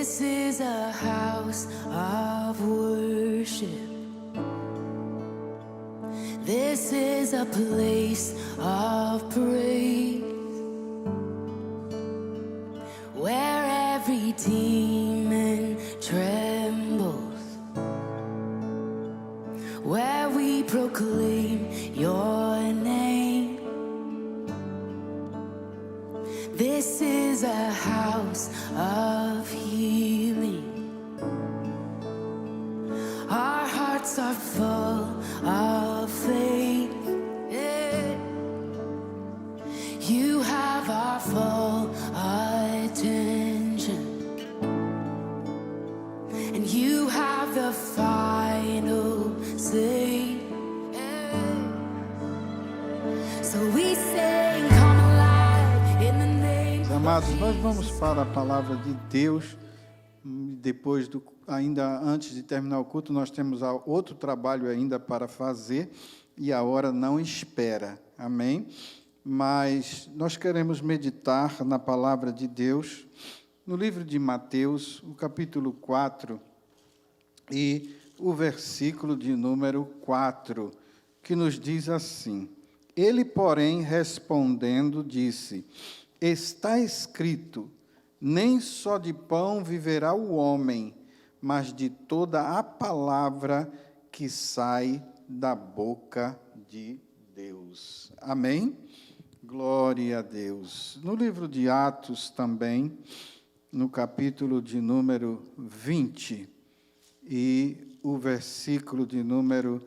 This is a house of worship. This is a place of praise, where every demon trembles, where we proclaim your name. This is a house of healing. Our hearts are full of faith. Yeah. You have our full attention, and you have the final say. Yeah. So we sing, come alive in the name of Amados, nós vamos para a palavra de Deus. Depois ainda antes de terminar o culto, nós temos outro trabalho ainda para fazer e a hora não espera. Amém? Mas nós queremos meditar na palavra de Deus no livro de Mateus, o capítulo 4 e o versículo de número 4, que nos diz assim: Ele, porém, respondendo, disse: Está escrito, nem só de pão viverá o homem, mas de toda a palavra que sai da boca de Deus. Amém? Glória a Deus. No livro de Atos também, no capítulo de número 20, e o versículo de número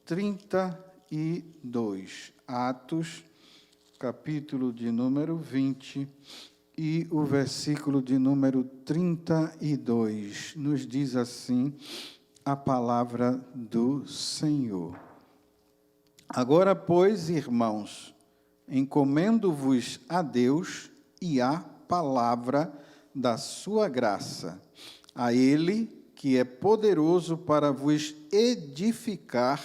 32. Atos, capítulo de número 20, e o versículo de número 32, nos diz assim a palavra do Senhor. Agora, pois, irmãos, encomendo-vos a Deus e à palavra da sua graça, a Ele que é poderoso para vos edificar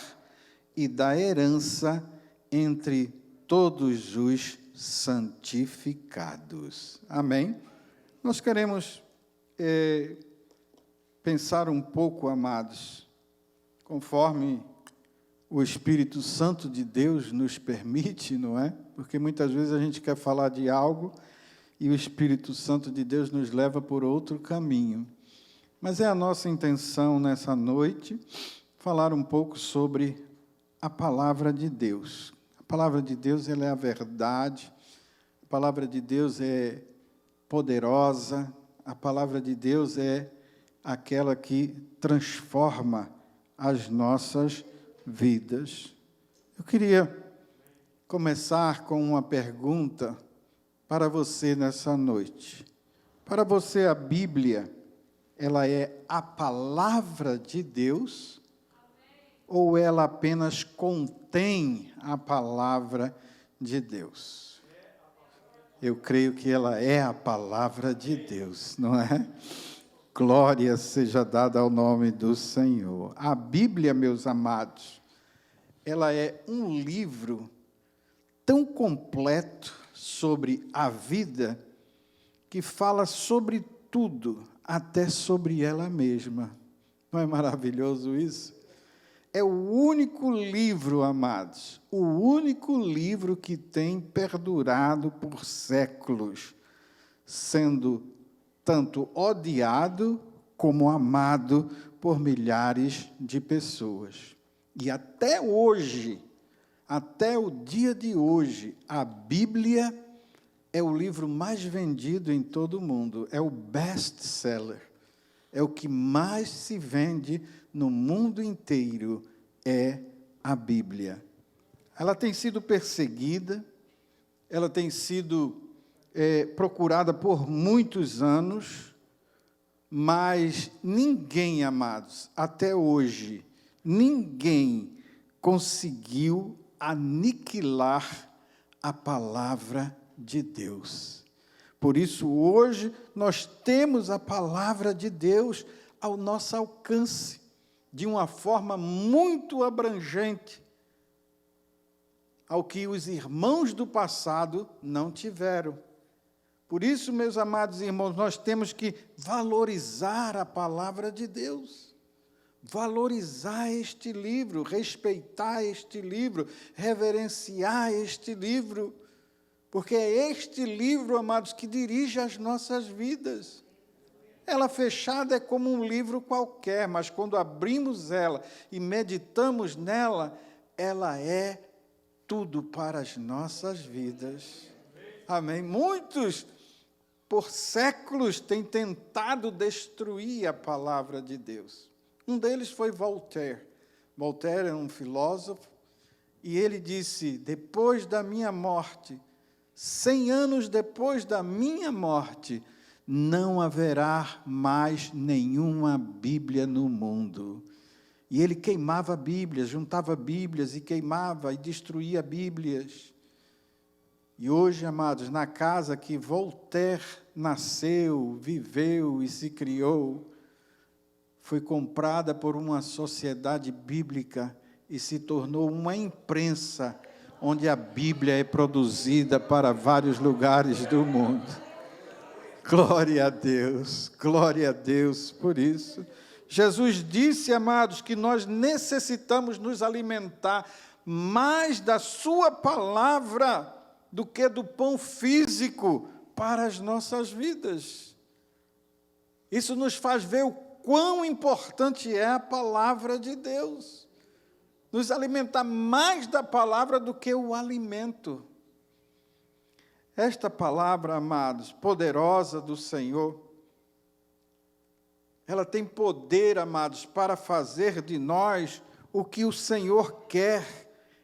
e dar herança entre todos os santificados. Amém? Nós queremos pensar um pouco, amados, conforme o Espírito Santo de Deus nos permite, não é? Porque muitas vezes a gente quer falar de algo e o Espírito Santo de Deus nos leva por outro caminho. Mas é a nossa intenção nessa noite falar um pouco sobre a palavra de Deus. A palavra de Deus, ela é a verdade, a palavra de Deus é poderosa, a palavra de Deus é aquela que transforma as nossas vidas. Eu queria começar com uma pergunta para você nessa noite. Para você, a Bíblia, ela é a palavra de Deus? Ou ela apenas contém a palavra de Deus? Eu creio que ela é a palavra de Deus, não é? Glória seja dada ao nome do Senhor. A Bíblia, meus amados, ela é um livro tão completo sobre a vida que fala sobre tudo, até sobre ela mesma. Não é maravilhoso isso? É o único livro, amados, o único livro que tem perdurado por séculos, sendo tanto odiado como amado por milhares de pessoas. E até hoje, até o dia de hoje, a Bíblia é o livro mais vendido em todo o mundo, é o best-seller, é o que mais se vende no mundo inteiro, é a Bíblia. Ela tem sido perseguida, ela tem sido procurada por muitos anos, mas ninguém, amados, até hoje, ninguém conseguiu aniquilar a palavra de Deus. Por isso, hoje, nós temos a palavra de Deus ao nosso alcance, de uma forma muito abrangente, ao que os irmãos do passado não tiveram. Por isso, meus amados irmãos, nós temos que valorizar a palavra de Deus. Valorizar este livro, respeitar este livro, reverenciar este livro. Porque é este livro, amados, que dirige as nossas vidas. Ela fechada é como um livro qualquer, mas quando abrimos ela e meditamos nela, ela é tudo para as nossas vidas. Amém? Muitos, por séculos, têm tentado destruir a palavra de Deus. Um deles foi Voltaire. Voltaire era um filósofo, e ele disse, depois da minha morte, 100 anos depois da minha morte, não haverá mais nenhuma Bíblia no mundo. E ele queimava Bíblias, juntava Bíblias e queimava e destruía Bíblias. E hoje, amados, na casa que Voltaire nasceu, viveu e se criou, foi comprada por uma sociedade bíblica e se tornou uma imprensa onde a Bíblia é produzida para vários lugares do mundo. Glória a Deus por isso. Jesus disse, amados, que nós necessitamos nos alimentar mais da sua palavra do que do pão físico para as nossas vidas. Isso nos faz ver o quão importante é a palavra de Deus. Nos alimentar mais da palavra do que o alimento. Esta palavra, amados, poderosa do Senhor, ela tem poder, amados, para fazer de nós o que o Senhor quer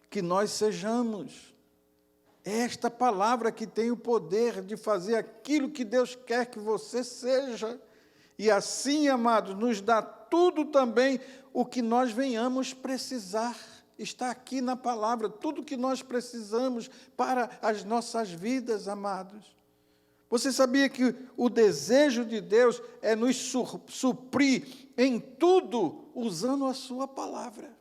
que nós sejamos. É esta palavra que tem o poder de fazer aquilo que Deus quer que você seja. E assim, amados, nos dá tudo também o que nós venhamos precisar. Está aqui na palavra, tudo que nós precisamos para as nossas vidas, amados. Você sabia que o desejo de Deus é nos suprir em tudo usando a sua palavra?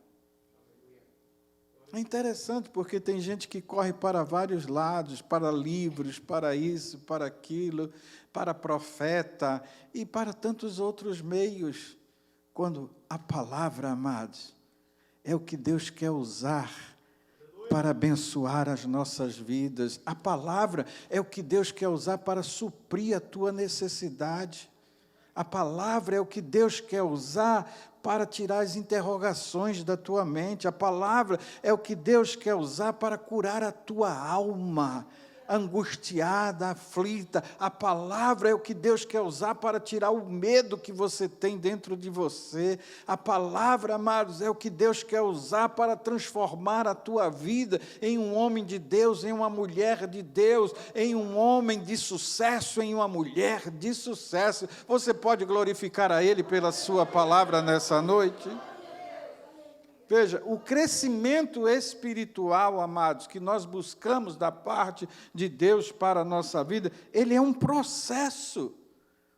É interessante porque tem gente que corre para vários lados, para livros, para isso, para aquilo, para profeta e para tantos outros meios, quando a palavra, amados, é o que Deus quer usar para abençoar as nossas vidas. A palavra é o que Deus quer usar para suprir a tua necessidade. A palavra é o que Deus quer usar para tirar as interrogações da tua mente. A palavra é o que Deus quer usar para curar a tua alma angustiada, aflita. A palavra é o que Deus quer usar para tirar o medo que você tem dentro de você. A palavra, amados, é o que Deus quer usar para transformar a tua vida em um homem de Deus, em uma mulher de Deus, em um homem de sucesso, em uma mulher de sucesso. Você pode glorificar a Ele pela sua palavra nessa noite? Veja, o crescimento espiritual, amados, que nós buscamos da parte de Deus para a nossa vida, ele é um processo.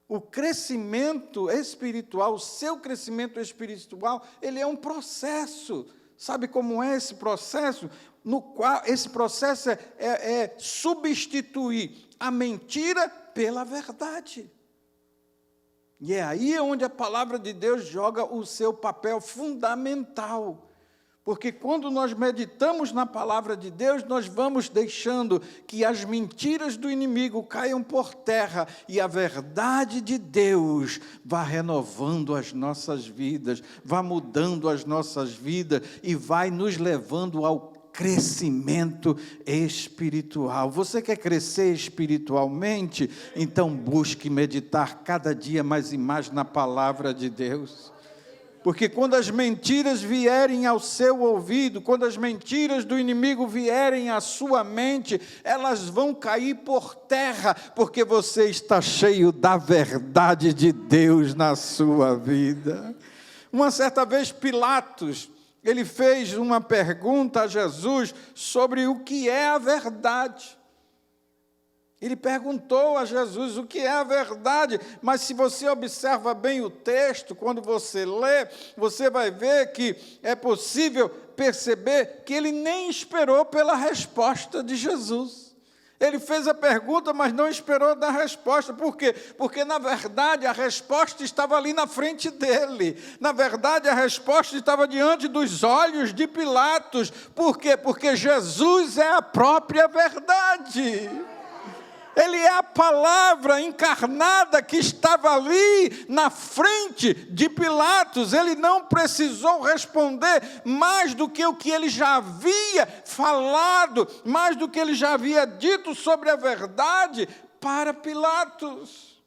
O crescimento espiritual, o seu crescimento espiritual, ele é um processo. Sabe como é esse processo? No qual esse processo é substituir a mentira pela verdade. E é aí onde a palavra de Deus joga o seu papel fundamental. Porque quando nós meditamos na palavra de Deus, nós vamos deixando que as mentiras do inimigo caiam por terra e a verdade de Deus vá renovando as nossas vidas, vá mudando as nossas vidas e vai nos levando ao crescimento espiritual. Você quer crescer espiritualmente? Então busque meditar cada dia mais e mais na palavra de Deus. Porque quando as mentiras vierem ao seu ouvido, quando as mentiras do inimigo vierem à sua mente, elas vão cair por terra, porque você está cheio da verdade de Deus na sua vida. Uma certa vez Pilatos, ele fez uma pergunta a Jesus sobre o que é a verdade. Ele perguntou a Jesus o que é a verdade, mas se você observa bem o texto, quando você lê, você vai ver que é possível perceber que ele nem esperou pela resposta de Jesus. Ele fez a pergunta, mas não esperou dar resposta. Por quê? Porque, na verdade, a resposta estava ali na frente dele. Na verdade, a resposta estava diante dos olhos de Pilatos. Por quê? Porque Jesus é a própria verdade. Ele é a palavra encarnada que estava ali na frente de Pilatos. Ele não precisou responder mais do que o que ele já havia falado, mais do que ele já havia dito sobre a verdade para Pilatos.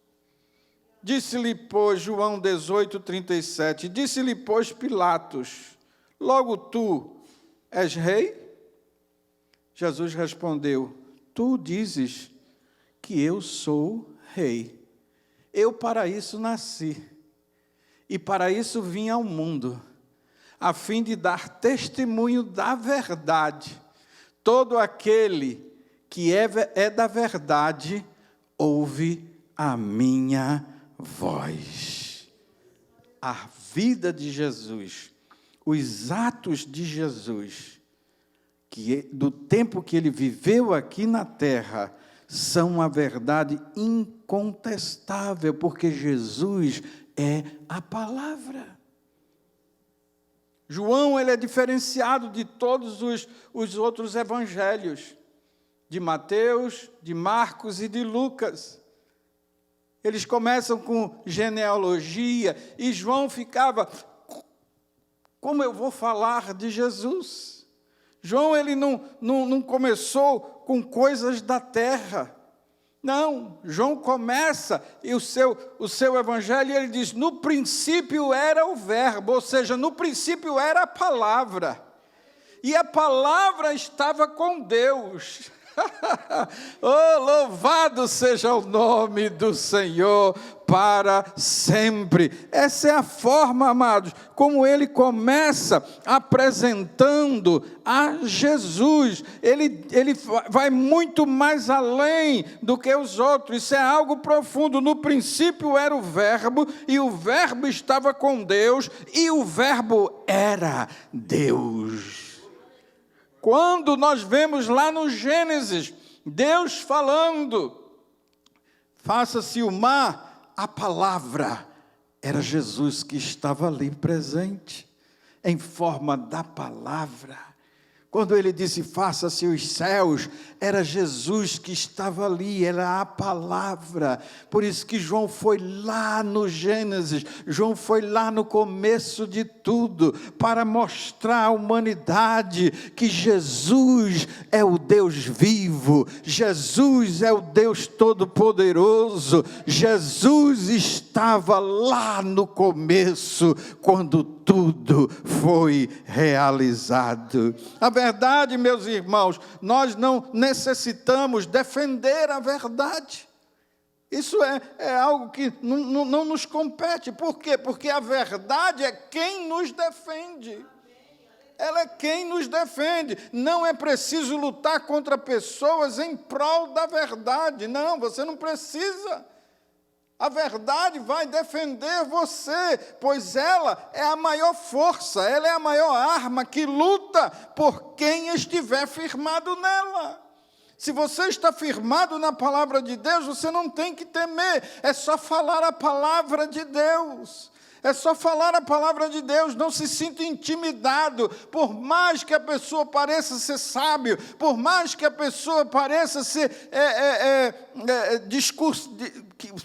Disse-lhe, pois, João 18:37, disse-lhe, pois, Pilatos, logo tu és rei? Jesus respondeu, tu dizes que eu sou rei. Eu para isso nasci, e para isso vim ao mundo, a fim de dar testemunho da verdade. Todo aquele que é da verdade, ouve a minha voz. A vida de Jesus, os atos de Jesus, do tempo que ele viveu aqui na terra, são uma verdade incontestável, porque Jesus é a palavra. João, ele é diferenciado de todos os outros evangelhos, de Mateus, de Marcos e de Lucas. Eles começam com genealogia, e João ficava, como eu vou falar de Jesus? João, ele não começou com coisas da terra. Não, João começa, e o seu evangelho, ele diz, no princípio era o verbo, ou seja, no princípio era a palavra. E a palavra estava com Deus. Oh, louvado seja o nome do Senhor para sempre. Essa é a forma, amados, como ele começa apresentando a Jesus. Ele vai muito mais além do que os outros. Isso é algo profundo. No princípio era o verbo, e o verbo estava com Deus, e o verbo era Deus. Quando nós vemos lá no Gênesis, Deus falando, faça-se o mar, a palavra, era Jesus que estava ali presente, em forma da palavra. Quando ele disse, faça-se os céus, era Jesus que estava ali, era a palavra. Por isso que João foi lá no Gênesis, João foi lá no começo de tudo, para mostrar à humanidade que Jesus é o Deus vivo, Jesus é o Deus todo-poderoso, Jesus estava lá no começo, quando tudo foi realizado. A verdade, meus irmãos, nós não necessitamos defender a verdade. Isso é algo que não nos compete. Por quê? Porque a verdade é quem nos defende. Ela é quem nos defende. Não é preciso lutar contra pessoas em prol da verdade. Não, você não precisa. A verdade vai defender você, pois ela é a maior força, ela é a maior arma que luta por quem estiver firmado nela. Se você está firmado na palavra de Deus, você não tem que temer, é só falar a palavra de Deus. É só falar a palavra de Deus, não se sinta intimidado, por mais que a pessoa pareça ser sábio, por mais que a pessoa pareça ser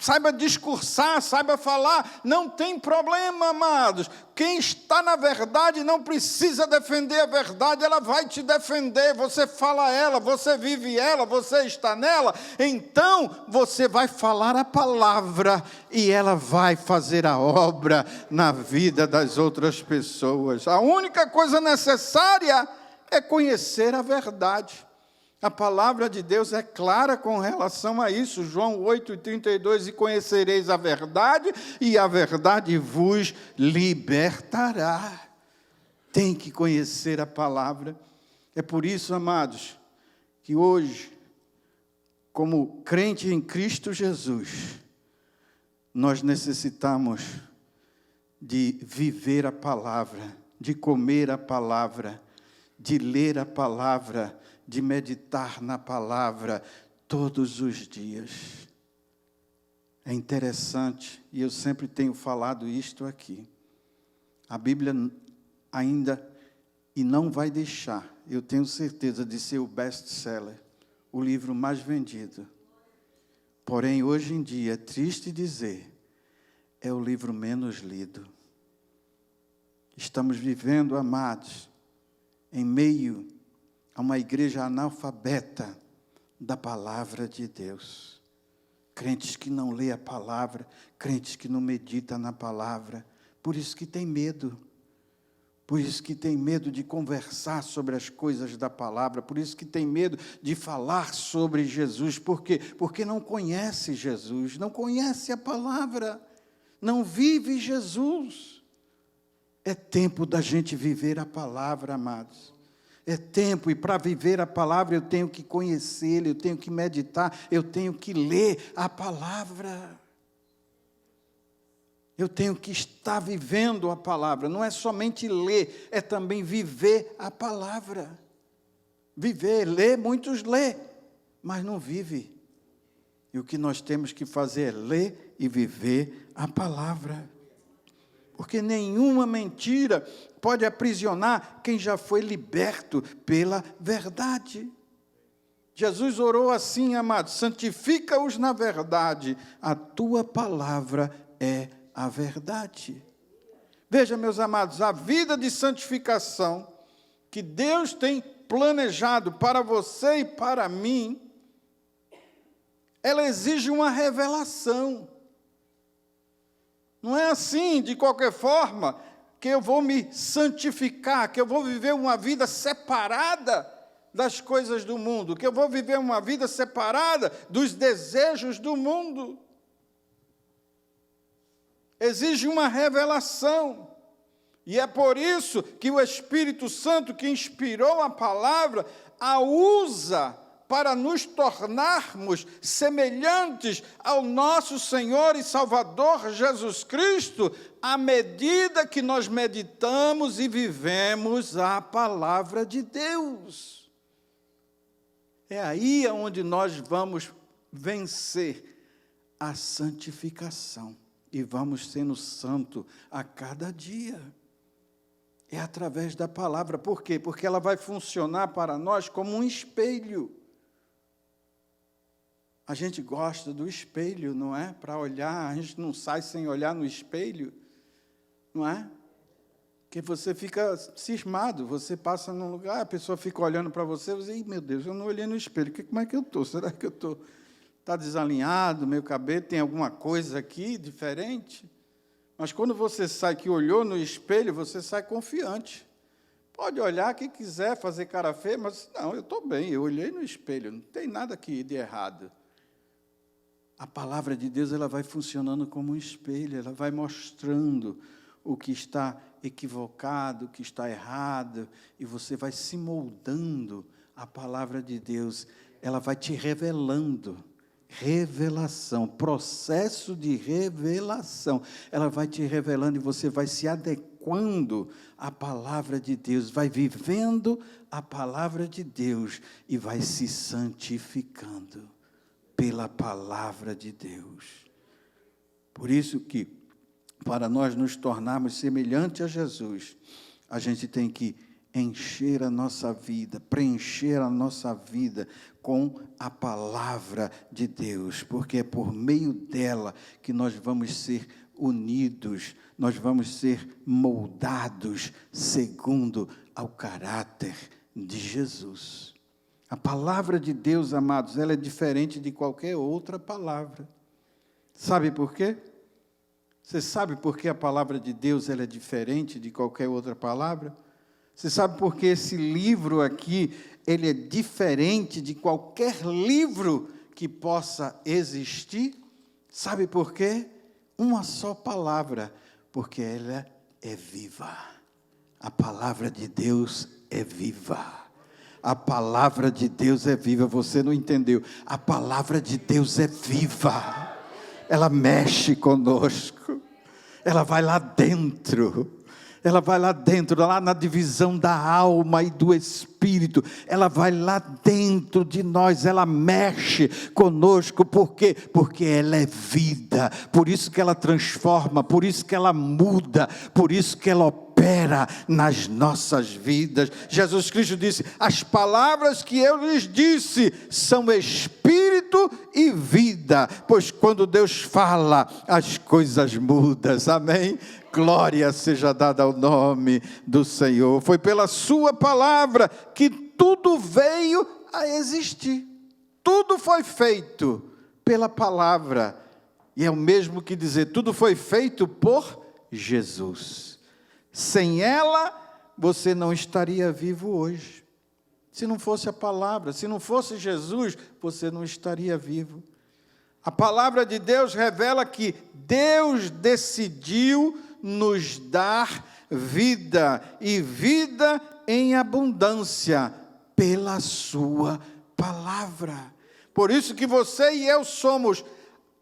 saiba discursar, saiba falar, não tem problema, amados. Quem está na verdade não precisa defender a verdade, ela vai te defender, você fala ela, você vive ela, você está nela, então você vai falar a palavra e ela vai fazer a obra na vida das outras pessoas. A única coisa necessária é conhecer a verdade. A palavra de Deus é clara com relação a isso. João 8:32, e conhecereis a verdade, e a verdade vos libertará. Tem que conhecer a palavra. É por isso, amados, que hoje, como crente em Cristo Jesus, nós necessitamos de viver a palavra, de comer a palavra, de ler a palavra, de meditar na palavra todos os dias. É interessante, e eu sempre tenho falado isto aqui. A Bíblia ainda, e não vai deixar, eu tenho certeza, de ser o best-seller, o livro mais vendido. Porém, hoje em dia, é triste dizer, é o livro menos lido. Estamos vivendo, amados, em meio a uma igreja analfabeta da palavra de Deus. Crentes que não lê a palavra, crentes que não meditam na palavra. Por isso que tem medo. Por isso que tem medo de conversar sobre as coisas da palavra. Por isso que tem medo de falar sobre Jesus. Por quê? Porque não conhece Jesus, não conhece a palavra, não vive Jesus. É tempo da gente viver a palavra, amados. É tempo, e para viver a palavra eu tenho que conhecê-la, eu tenho que meditar, eu tenho que ler a palavra. Eu tenho que estar vivendo a palavra, não é somente ler, é também viver a palavra. Viver, ler, muitos lê, mas não vive. E o que nós temos que fazer é ler e viver a palavra. Porque nenhuma mentira pode aprisionar quem já foi liberto pela verdade. Jesus orou assim, amados: santifica-os na verdade, a tua palavra é a verdade. Veja, meus amados, a vida de santificação que Deus tem planejado para você e para mim, ela exige uma revelação. Não é assim, de qualquer forma, que eu vou me santificar, que eu vou viver uma vida separada das coisas do mundo, que eu vou viver uma vida separada dos desejos do mundo. Exige uma revelação. E é por isso que o Espírito Santo, que inspirou a palavra, a usa para nos tornarmos semelhantes ao nosso Senhor e Salvador Jesus Cristo, à medida que nós meditamos e vivemos a palavra de Deus. É aí onde nós vamos vencer a santificação e vamos sendo santo a cada dia. É através da palavra. Por quê? Porque ela vai funcionar para nós como um espelho. A gente gosta do espelho, não é? Para olhar, a gente não sai sem olhar no espelho, não é? Porque você fica cismado, você passa num lugar, a pessoa fica olhando para você, você diz: meu Deus, eu não olhei no espelho, como é que eu estou? Será que eu estou? Está desalinhado, meu cabelo, tem alguma coisa aqui diferente? Mas quando você sai que olhou no espelho, você sai confiante. Pode olhar quem quiser, fazer cara feia, mas não, eu estou bem, eu olhei no espelho, não tem nada aqui de errado. A palavra de Deus, ela vai funcionando como um espelho, ela vai mostrando o que está equivocado, o que está errado, e você vai se moldando. A palavra de Deus, ela vai te revelando. Revelação, processo de revelação. Ela vai te revelando e você vai se adequando à palavra de Deus, vai vivendo a palavra de Deus e vai se santificando pela palavra de Deus. Por isso que, para nós nos tornarmos semelhantes a Jesus, a gente tem que encher a nossa vida, preencher a nossa vida com a palavra de Deus, porque é por meio dela que nós vamos ser unidos, nós vamos ser moldados segundo ao caráter de Jesus. A palavra de Deus, amados, ela é diferente de qualquer outra palavra. Sabe por quê? Você sabe por que a palavra de Deus ela é diferente de qualquer outra palavra? Você sabe por que esse livro aqui, ele é diferente de qualquer livro que possa existir? Sabe por quê? Uma só palavra, porque ela é viva. A palavra de Deus é viva. A palavra de Deus é viva. Você não entendeu? A palavra de Deus é viva. Ela mexe conosco. Ela vai lá dentro. Ela vai lá dentro, lá na divisão da alma e do espírito. Ela vai lá dentro de nós, ela mexe conosco. Por quê? Porque ela é vida. Por isso que ela transforma, por isso que ela muda, por isso que ela opera nas nossas vidas. Jesus Cristo disse: as palavras que eu lhes disse são espírito e vida. Pois quando Deus fala, as coisas mudam. Amém? Glória seja dada ao nome do Senhor. Foi pela sua palavra que tudo veio a existir. Tudo foi feito pela palavra. E é o mesmo que dizer, tudo foi feito por Jesus. Sem ela, você não estaria vivo hoje. Se não fosse a palavra, se não fosse Jesus, você não estaria vivo. A palavra de Deus revela que Deus decidiu nos dar vida, e vida em abundância, pela sua palavra. Por isso que você e eu somos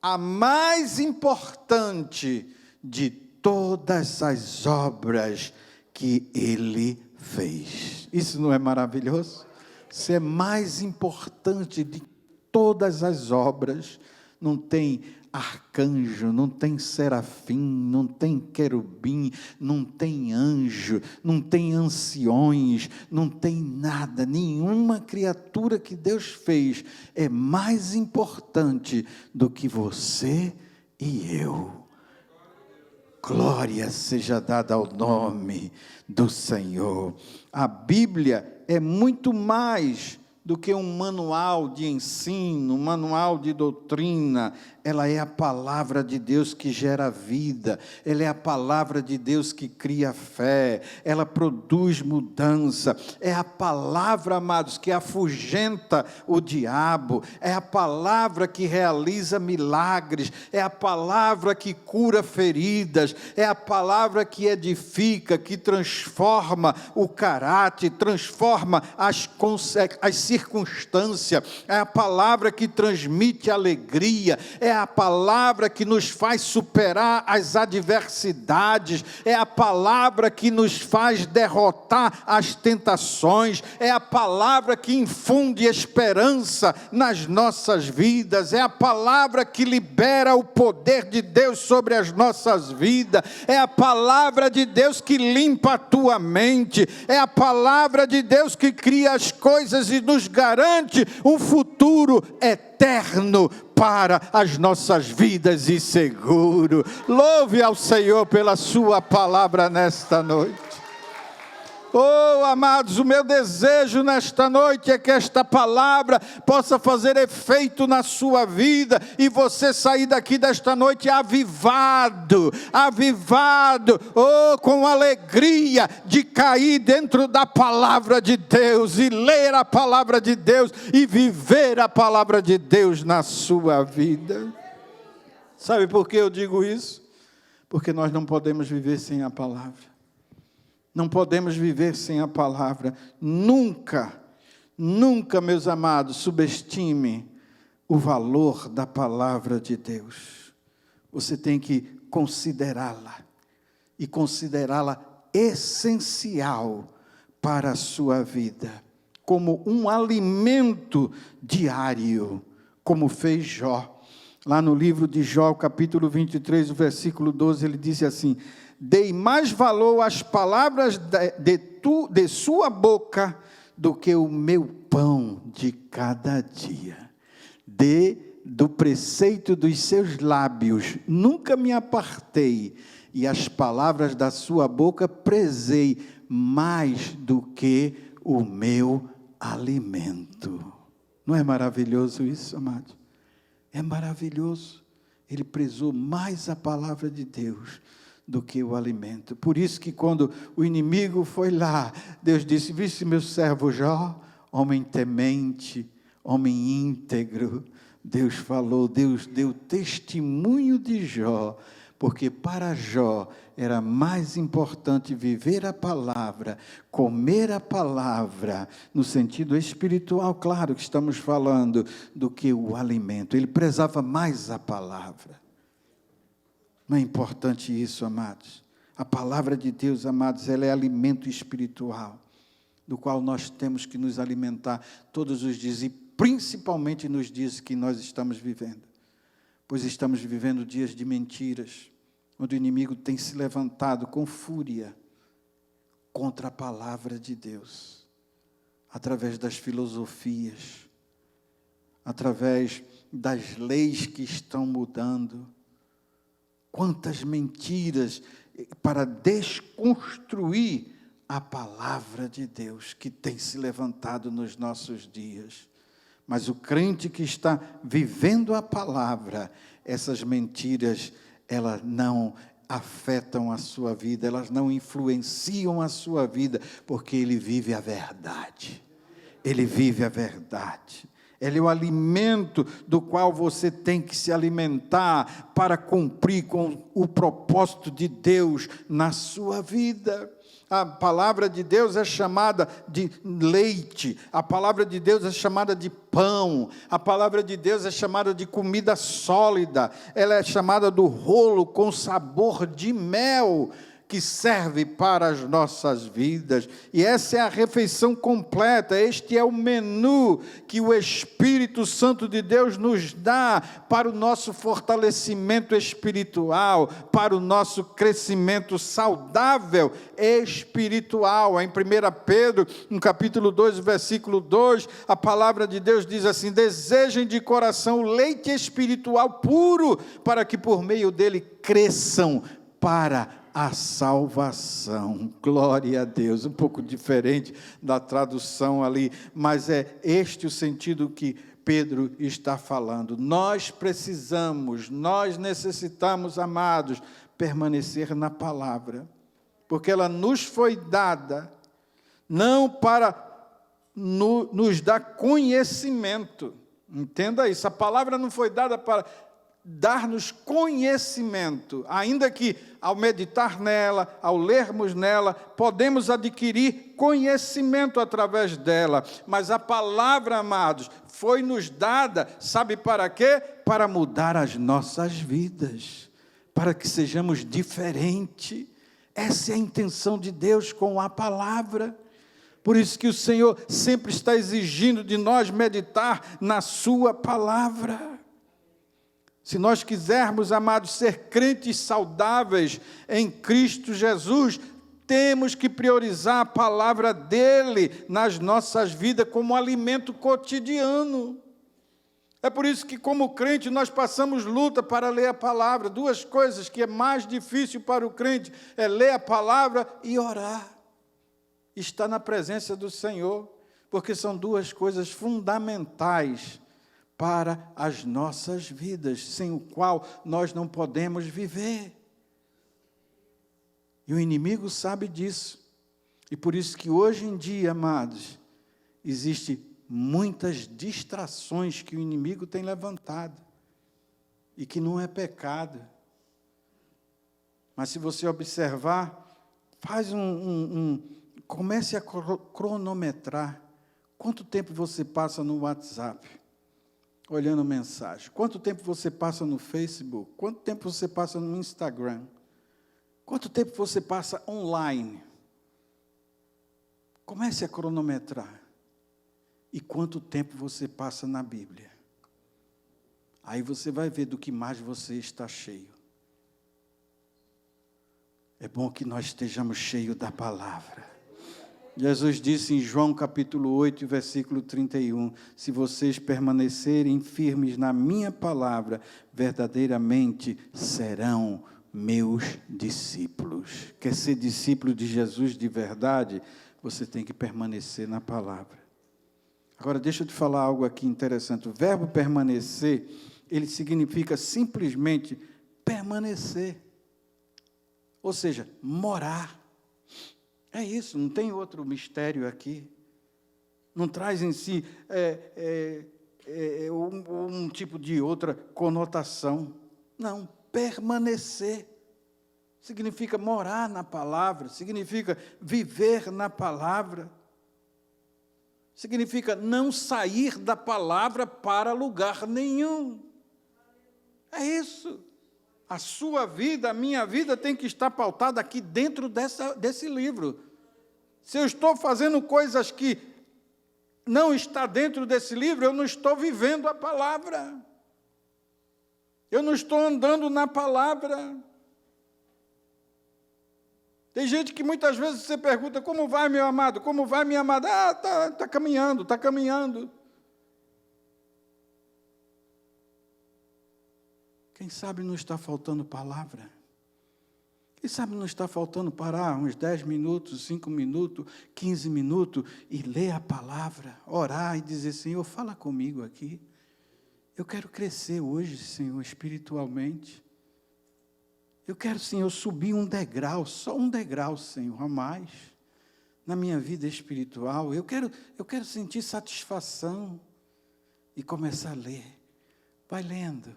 a mais importante de todas as obras que Ele fez. Isso não é maravilhoso? Você é mais importante de todas as obras. Não tem arcanjo, não tem serafim, não tem querubim, não tem anjo, não tem anciões, não tem nada. Nenhuma criatura que Deus fez é mais importante do que você e eu. Glória seja dada ao nome do Senhor. A Bíblia é muito mais do que um manual de ensino, um manual de doutrina. Ela é a palavra de Deus que gera vida, ela é a palavra de Deus que cria fé, ela produz mudança, é a palavra, amados, que afugenta o diabo, é a palavra que realiza milagres, é a palavra que cura feridas, é a palavra que edifica, que transforma o caráter, transforma as circunstâncias, é a palavra que transmite alegria, é a palavra que nos faz superar as adversidades, é a palavra que nos faz derrotar as tentações, é a palavra que infunde esperança nas nossas vidas, é a palavra que libera o poder de Deus sobre as nossas vidas, é a palavra de Deus que limpa a tua mente, é a palavra de Deus que cria as coisas e nos garante um futuro eterno para as nossas vidas e seguro. Louve ao Senhor pela sua palavra nesta noite. Oh, amados, o meu desejo nesta noite é que esta palavra possa fazer efeito na sua vida e você sair daqui desta noite avivado, oh, com alegria de cair dentro da palavra de Deus e ler a palavra de Deus e viver a palavra de Deus na sua vida. Sabe por que eu digo isso? Porque nós não podemos viver sem a palavra. Não podemos viver sem a palavra. Nunca, meus amados, subestime o valor da palavra de Deus. Você tem que considerá-la, e considerá-la essencial para a sua vida, como um alimento diário, como fez Jó. Lá no livro de Jó, capítulo 23, o versículo 12, ele disse assim: dei mais valor às palavras de sua boca do que o meu pão de cada dia. Do preceito dos seus lábios nunca me apartei, e as palavras da sua boca prezei mais do que o meu alimento. Não é maravilhoso isso, amado? É maravilhoso. Ele prezou mais a palavra de Deus do que o alimento. Por isso que quando o inimigo foi lá, Deus disse: viste meu servo Jó, homem temente, homem íntegro. Deus falou, Deus deu testemunho de Jó, porque para Jó era mais importante viver a palavra, comer a palavra, no sentido espiritual, claro que estamos falando, do que o alimento. Ele prezava mais a palavra. Não é importante isso, amados? A palavra de Deus, amados, ela é alimento espiritual, do qual nós temos que nos alimentar todos os dias, e principalmente nos dias que nós estamos vivendo. Pois estamos vivendo dias de mentiras, onde o inimigo tem se levantado com fúria contra a palavra de Deus, através das filosofias, através das leis que estão mudando. Quantas mentiras para desconstruir a palavra de Deus que tem se levantado nos nossos dias. Mas o crente que está vivendo a palavra, essas mentiras, elas não afetam a sua vida, elas não influenciam a sua vida, porque ele vive a verdade. Ele vive a verdade. Ele é o alimento do qual você tem que se alimentar para cumprir com o propósito de Deus na sua vida. A palavra de Deus é chamada de leite, a palavra de Deus é chamada de pão, a palavra de Deus é chamada de comida sólida, ela é chamada do rolo com sabor de mel, que serve para as nossas vidas. E essa é a refeição completa, este é o menu que o Espírito Santo de Deus nos dá para o nosso fortalecimento espiritual, para o nosso crescimento saudável espiritual. Em 1 Pedro, no capítulo 2, versículo 2, a palavra de Deus diz assim: desejem de coração o leite espiritual puro, para que por meio dele cresçam para a salvação. Glória a Deus. Um pouco diferente da tradução ali, mas é este o sentido que Pedro está falando. Nós necessitamos, amados, permanecer na palavra, porque ela nos foi dada não para nos dar conhecimento. Entenda isso, a palavra não foi dada para dar-nos conhecimento, ainda que ao meditar nela, ao lermos nela, podemos adquirir conhecimento através dela, mas a palavra, amados, foi nos dada, sabe para quê? Para mudar as nossas vidas, para que sejamos diferentes. Essa é a intenção de Deus com a palavra. Por isso que o Senhor sempre está exigindo de nós meditar na sua palavra. Se nós quisermos, amados, ser crentes saudáveis em Cristo Jesus, temos que priorizar a palavra dele nas nossas vidas como alimento cotidiano. É por isso que, como crente, nós passamos luta para ler a palavra. Duas coisas que é mais difícil para o crente é ler a palavra e orar. Estar na presença do Senhor, porque são duas coisas fundamentais para as nossas vidas, sem o qual nós não podemos viver. E o inimigo sabe disso. E por isso que hoje em dia, amados, existem muitas distrações que o inimigo tem levantado, e que não é pecado. Mas se você observar, comece a cronometrar. Quanto tempo você passa no WhatsApp? Olhando mensagem. Quanto tempo você passa no Facebook? Quanto tempo você passa no Instagram? Quanto tempo você passa online? Comece a cronometrar. E quanto tempo você passa na Bíblia? Aí você vai ver do que mais você está cheio. É bom que nós estejamos cheios da palavra. Jesus disse em João capítulo 8, versículo 31, se vocês permanecerem firmes na minha palavra, verdadeiramente serão meus discípulos. Quer ser discípulo de Jesus de verdade? Você tem que permanecer na palavra. Agora, deixa eu te falar algo aqui interessante. O verbo permanecer, ele significa simplesmente permanecer. Ou seja, morar. É isso, não tem outro mistério aqui. Não traz em si um tipo de outra conotação. Não, permanecer. Significa morar na palavra, significa viver na palavra. Significa não sair da palavra para lugar nenhum. É isso. A sua vida, a minha vida tem que estar pautada aqui dentro desse livro. Se eu estou fazendo coisas que não está dentro desse livro, eu não estou vivendo a palavra. Eu não estou andando na palavra. Tem gente que muitas vezes você pergunta, como vai, meu amado? Como vai, minha amada? Ah, tá caminhando, está caminhando. Quem sabe não está faltando palavra? Quem sabe não está faltando parar uns 10 minutos, 5 minutos, 15 minutos e ler a palavra, orar e dizer, Senhor, fala comigo aqui. Eu quero crescer hoje, Senhor, espiritualmente. Eu quero, Senhor, subir um degrau, só um degrau, Senhor, a mais, na minha vida espiritual. Eu quero sentir satisfação e começar a ler. Vai lendo,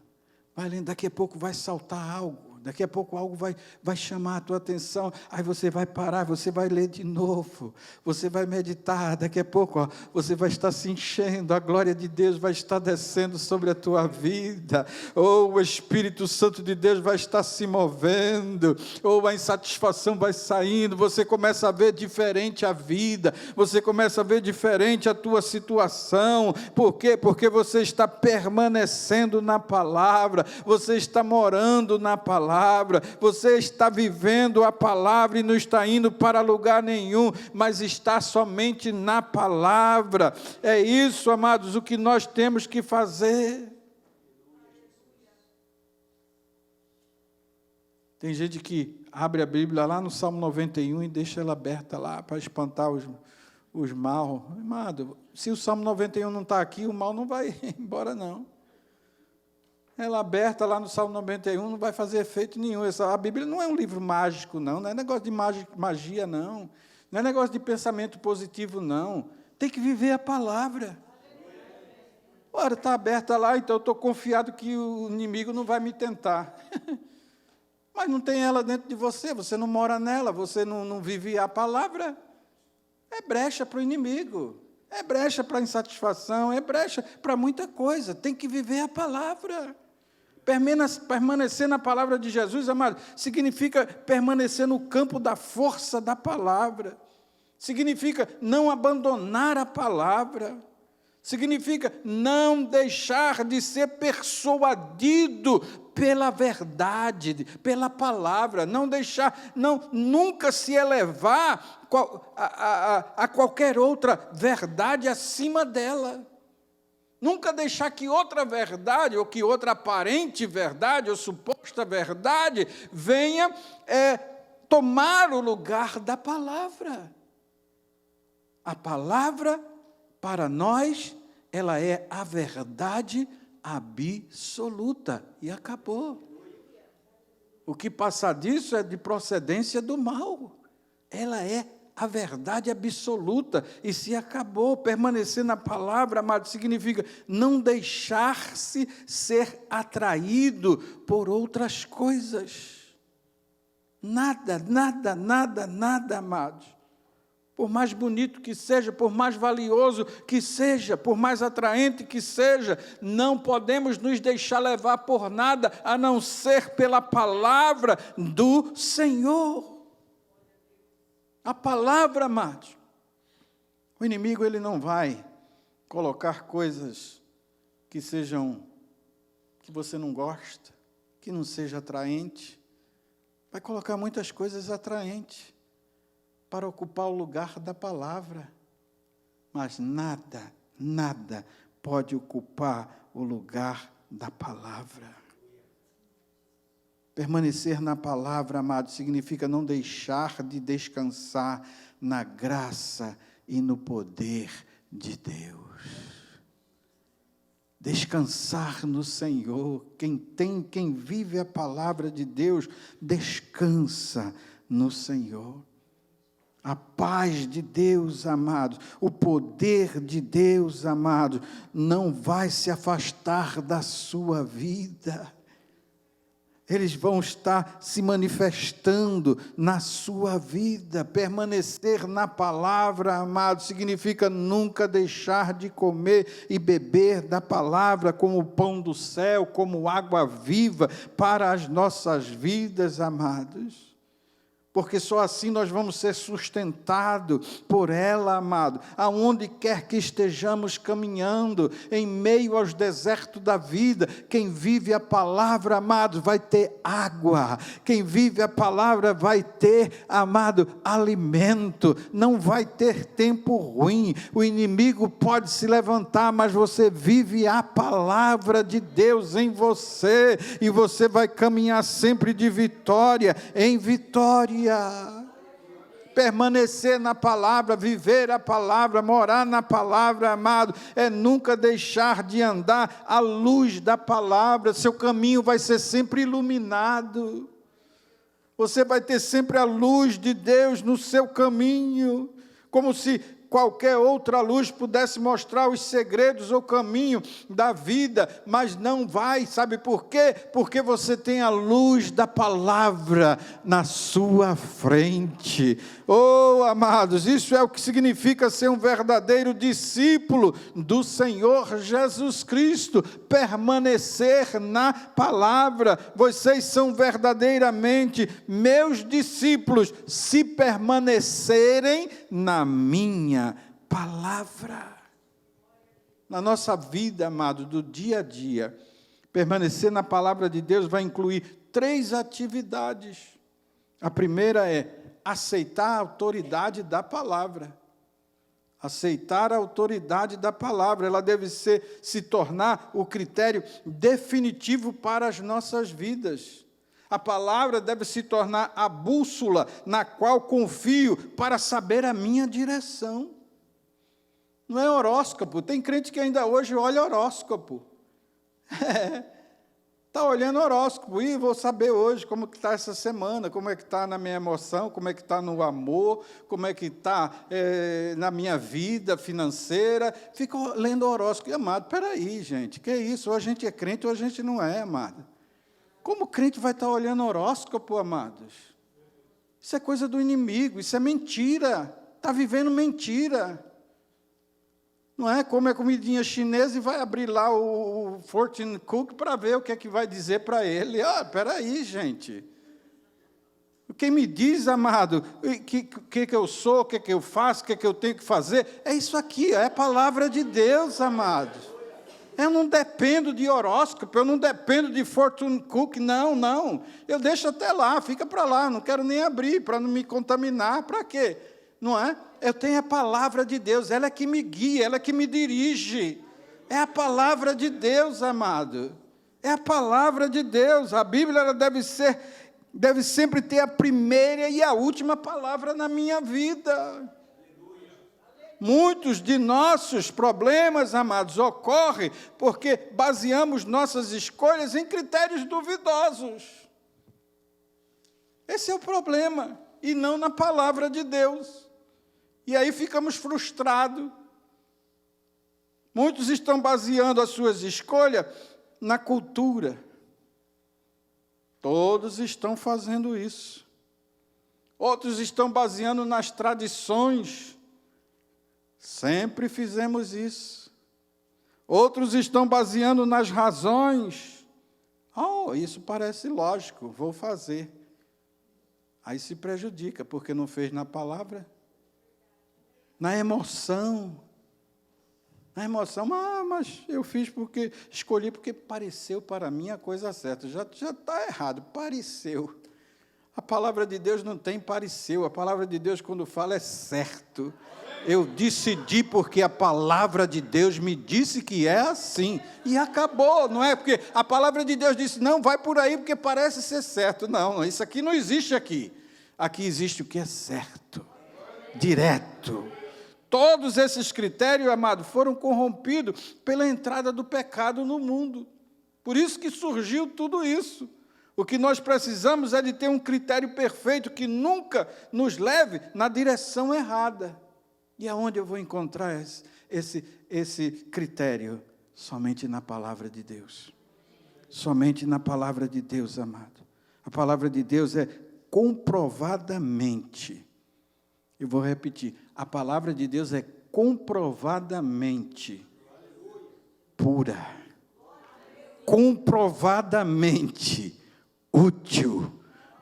daqui a pouco vai saltar algo. Daqui a pouco algo vai chamar a tua atenção, aí você vai parar, você vai ler de novo, você vai meditar, daqui a pouco você vai estar se enchendo, a glória de Deus vai estar descendo sobre a tua vida, ou o Espírito Santo de Deus vai estar se movendo, ou a insatisfação vai saindo, você começa a ver diferente a vida, você começa a ver diferente a tua situação. Por quê? Porque você está permanecendo na palavra, você está morando na palavra, você está vivendo a palavra e não está indo para lugar nenhum, mas está somente na palavra. É isso, amados, o que nós temos que fazer. Tem gente que abre a Bíblia lá no Salmo 91 e deixa ela aberta lá para espantar os mal. Amado, se o Salmo 91 não está aqui, o mal não vai embora não. Ela aberta lá no Salmo 91 não vai fazer efeito nenhum. A Bíblia não é um livro mágico, não é negócio de magia, não é negócio de pensamento positivo, não. Tem que viver a palavra. Ora, está aberta lá, então eu estou confiado que o inimigo não vai me tentar. Mas não tem ela dentro de você, você não mora nela, você não vive a palavra. É brecha para o inimigo, é brecha para a insatisfação, é brecha para muita coisa. Tem que viver a palavra. Permanecer na palavra de Jesus, amado, significa permanecer no campo da força da palavra. Significa não abandonar a palavra. Significa não deixar de ser persuadido pela verdade, pela palavra, nunca se elevar a qualquer outra verdade acima dela. Nunca deixar que outra verdade, ou que outra aparente verdade, ou suposta verdade, venha tomar o lugar da palavra. A palavra, para nós, ela é a verdade absoluta. E acabou. O que passar disso é de procedência do mal. Ela é a verdade absoluta. E se acabou. Permanecer na palavra, amado, significa não deixar-se ser atraído por outras coisas. Nada, amados. Por mais bonito que seja, por mais valioso que seja, por mais atraente que seja, não podemos nos deixar levar por nada, a não ser pela palavra do Senhor. A palavra, amados. O inimigo, ele não vai colocar coisas que você não gosta, que não seja atraente. Vai colocar muitas coisas atraentes para ocupar o lugar da palavra. Mas nada pode ocupar o lugar da palavra. Permanecer na palavra, amado, significa não deixar de descansar na graça e no poder de Deus. Descansar no Senhor. Quem vive a palavra de Deus, descansa no Senhor. A paz de Deus, amados, o poder de Deus, amados, não vai se afastar da sua vida. eles vão estar se manifestando na sua vida. Permanecer na palavra, amado, significa nunca deixar de comer e beber da palavra como o pão do céu, como água viva para as nossas vidas, amados. Porque só assim nós vamos ser sustentados por ela, amado. Aonde quer que estejamos caminhando, em meio aos desertos da vida, quem vive a palavra, amado, vai ter água. Quem vive a palavra vai ter, amado, alimento. Não vai ter tempo ruim. O inimigo pode se levantar, mas você vive a palavra de Deus em você. E você vai caminhar sempre de vitória em vitória. Permanecer na palavra, viver a palavra, morar na palavra, amado, é nunca deixar de andar à luz da palavra. Seu caminho vai ser sempre iluminado. Você vai ter sempre a luz de Deus no seu caminho, como se qualquer outra luz pudesse mostrar os segredos ou caminho da vida, mas não vai, sabe por quê? Porque você tem a luz da palavra na sua frente. Oh, amados, isso é o que significa ser um verdadeiro discípulo do Senhor Jesus Cristo, permanecer na palavra. Vocês são verdadeiramente meus discípulos, se permanecerem na minha palavra. Na nossa vida, amado, do dia a dia, permanecer na palavra de Deus vai incluir 3 atividades. A primeira é aceitar a autoridade da palavra. Aceitar a autoridade da palavra, ela deve se tornar o critério definitivo para as nossas vidas. A palavra deve se tornar a bússola na qual confio para saber a minha direção. Não é horóscopo. Tem crente que ainda hoje olha horóscopo. Está olhando horóscopo, e vou saber hoje como que está essa semana, como é que está na minha emoção, como é que está no amor, como é que está na minha vida financeira. Fica lendo horóscopo. E, amado, peraí, gente, que isso? Ou a gente é crente ou a gente não é, amado. Como crente vai estar olhando horóscopo, amados? Isso é coisa do inimigo, isso é mentira. Está vivendo mentira. Não é? Come a comidinha chinesa e vai abrir lá o fortune cookie para ver o que é que vai dizer para ele. Espera aí, gente. Quem me diz, amado, o que eu sou, o que eu faço, o que eu tenho que fazer, é isso aqui, é a palavra de Deus, amados. Eu não dependo de horóscopo, eu não dependo de fortune cookie, não. Eu deixo até lá, fica para lá, não quero nem abrir, para não me contaminar, para quê? Não é? Eu tenho a palavra de Deus, ela é que me guia, ela é que me dirige. É a palavra de Deus, amado. É a palavra de Deus. A Bíblia ela deve sempre ter a primeira e a última palavra na minha vida. Muitos de nossos problemas, amados, ocorrem porque baseamos nossas escolhas em critérios duvidosos. Esse é o problema, e não na palavra de Deus. E aí ficamos frustrados. Muitos estão baseando as suas escolhas na cultura. Todos estão fazendo isso. Outros estão baseando nas tradições. Sempre fizemos isso. Outros estão baseando nas razões. Isso parece lógico, vou fazer. Aí se prejudica, porque não fez na palavra. Na emoção. Na emoção, mas eu fiz porque, escolhi porque pareceu para mim a coisa certa. Já está errado, pareceu. A palavra de Deus não tem pareceu. A palavra de Deus, quando fala, é certo. Eu decidi porque a palavra de Deus me disse que é assim. E acabou, não é? Porque a palavra de Deus disse, não, vai por aí porque parece ser certo. Não, isso aqui não existe aqui. Aqui existe o que é certo, direto. Todos esses critérios, amado, foram corrompidos pela entrada do pecado no mundo. Por isso que surgiu tudo isso. O que nós precisamos é de ter um critério perfeito que nunca nos leve na direção errada. E aonde eu vou encontrar esse critério? Somente na palavra de Deus. somente na palavra de Deus, amado. A palavra de Deus é comprovadamente. Eu vou repetir. A palavra de Deus é comprovadamente pura. Comprovadamente útil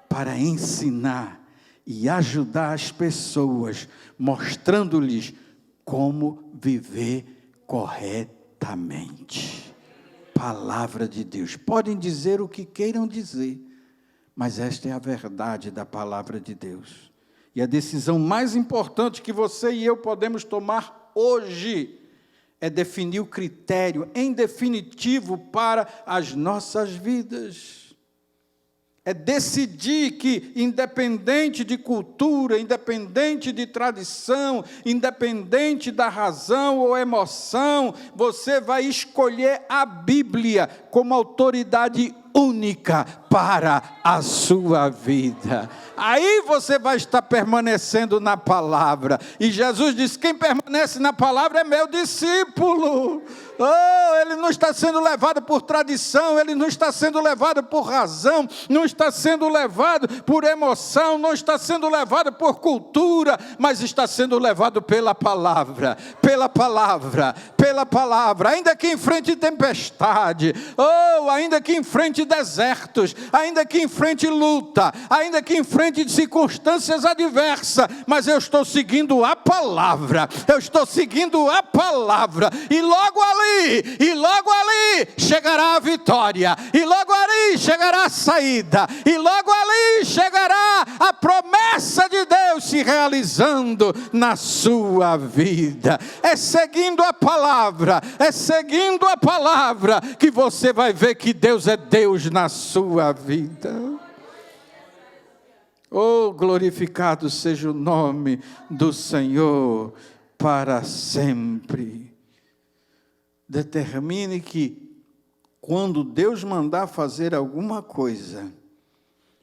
para ensinar e ajudar as pessoas, mostrando-lhes como viver corretamente. Palavra de Deus. Podem dizer o que queiram dizer, mas esta é a verdade da palavra de Deus. E a decisão mais importante que você e eu podemos tomar hoje é definir o critério em definitivo para as nossas vidas. É decidir que, independente de cultura, independente de tradição, independente da razão ou emoção, você vai escolher a Bíblia como autoridade única para a sua vida. Aí você vai estar permanecendo na palavra. E Jesus disse: quem permanece na palavra é meu discípulo. Oh, ele não está sendo levado por tradição, ele não está sendo levado por razão, não está sendo levado por emoção, não está sendo levado por cultura, mas está sendo levado pela palavra, pela palavra, pela palavra. Ainda que enfrente tempestade, ainda que enfrente desertos, ainda que enfrente luta, ainda que enfrente circunstâncias adversas, mas eu estou seguindo a palavra, e logo ali chegará a vitória, e logo ali chegará a saída, e logo ali chegará a promessa de Deus se realizando na sua vida. É seguindo a palavra que você vai ver que Deus é Deus na sua vida. Oh, glorificado seja o nome do Senhor para sempre. Determine que, quando Deus mandar fazer alguma coisa,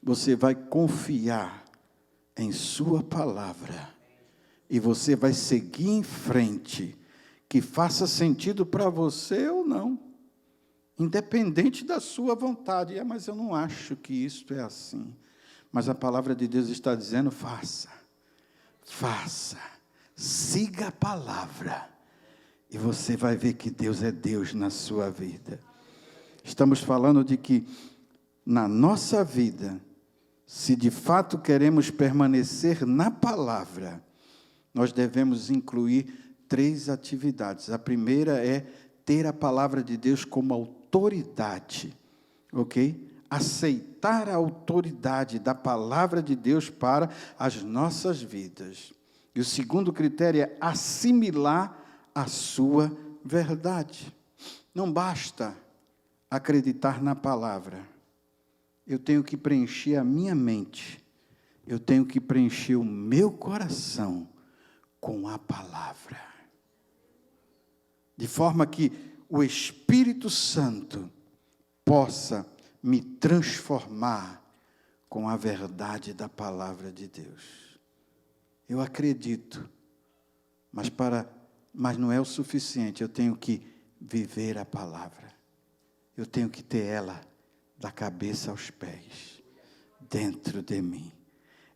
você vai confiar em sua palavra e você vai seguir em frente, que faça sentido para você ou não, independente da sua vontade. Mas eu não acho que isto é assim. Mas a palavra de Deus está dizendo: faça, siga a palavra, e você vai ver que Deus é Deus na sua vida. Estamos falando de que, na nossa vida, se de fato queremos permanecer na palavra, nós devemos incluir 3 atividades. A primeira é ter a palavra de Deus como autoridade, ok? Aceitar a autoridade da palavra de Deus para as nossas vidas. E o segundo critério é assimilar a sua verdade. Não basta acreditar na palavra. Eu tenho que preencher a minha mente. Eu tenho que preencher o meu coração com a palavra. De forma que o Espírito Santo possa me transformar com a verdade da palavra de Deus. Eu acredito, mas não é o suficiente. Eu tenho que viver a palavra. Eu tenho que ter ela da cabeça aos pés, dentro de mim.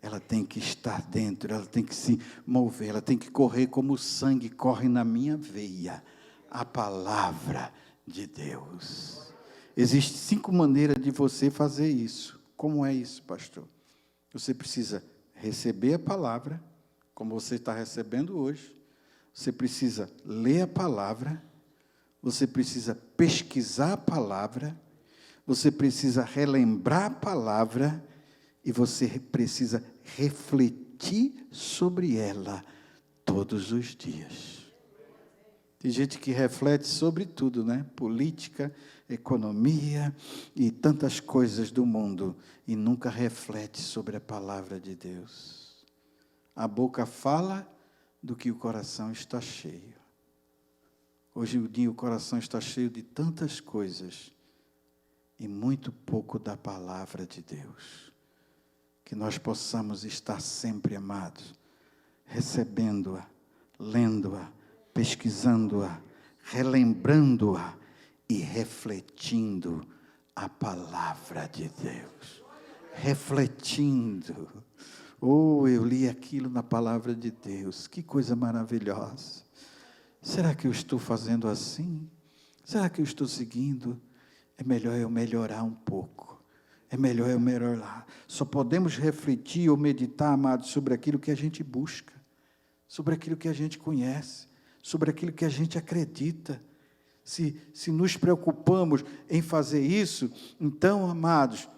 Ela tem que estar dentro, ela tem que se mover, ela tem que correr como o sangue corre na minha veia. A palavra de Deus. Existem 5 maneiras de você fazer isso. Como é isso, pastor? Você precisa receber a palavra, como você está recebendo hoje. Você precisa ler a palavra. Você precisa pesquisar a palavra. Você precisa relembrar a palavra. E você precisa refletir sobre ela todos os dias. Tem gente que reflete sobre tudo, né? Política, economia e tantas coisas do mundo, e nunca reflete sobre a palavra de Deus. A boca fala do que o coração está cheio. Hoje em dia o coração está cheio de tantas coisas e muito pouco da palavra de Deus. Que nós possamos estar sempre, amados, recebendo-a, lendo-a, pesquisando-a, relembrando-a e refletindo a palavra de Deus, refletindo. Oh, eu li aquilo na palavra de Deus, que coisa maravilhosa. Será que eu estou fazendo assim? Será que eu estou seguindo? É melhor eu melhorar um pouco. É melhor eu melhorar. Só podemos refletir ou meditar, amados, sobre aquilo que a gente busca, sobre aquilo que a gente conhece, sobre aquilo que a gente acredita. Se nos preocupamos em fazer isso, então, amados,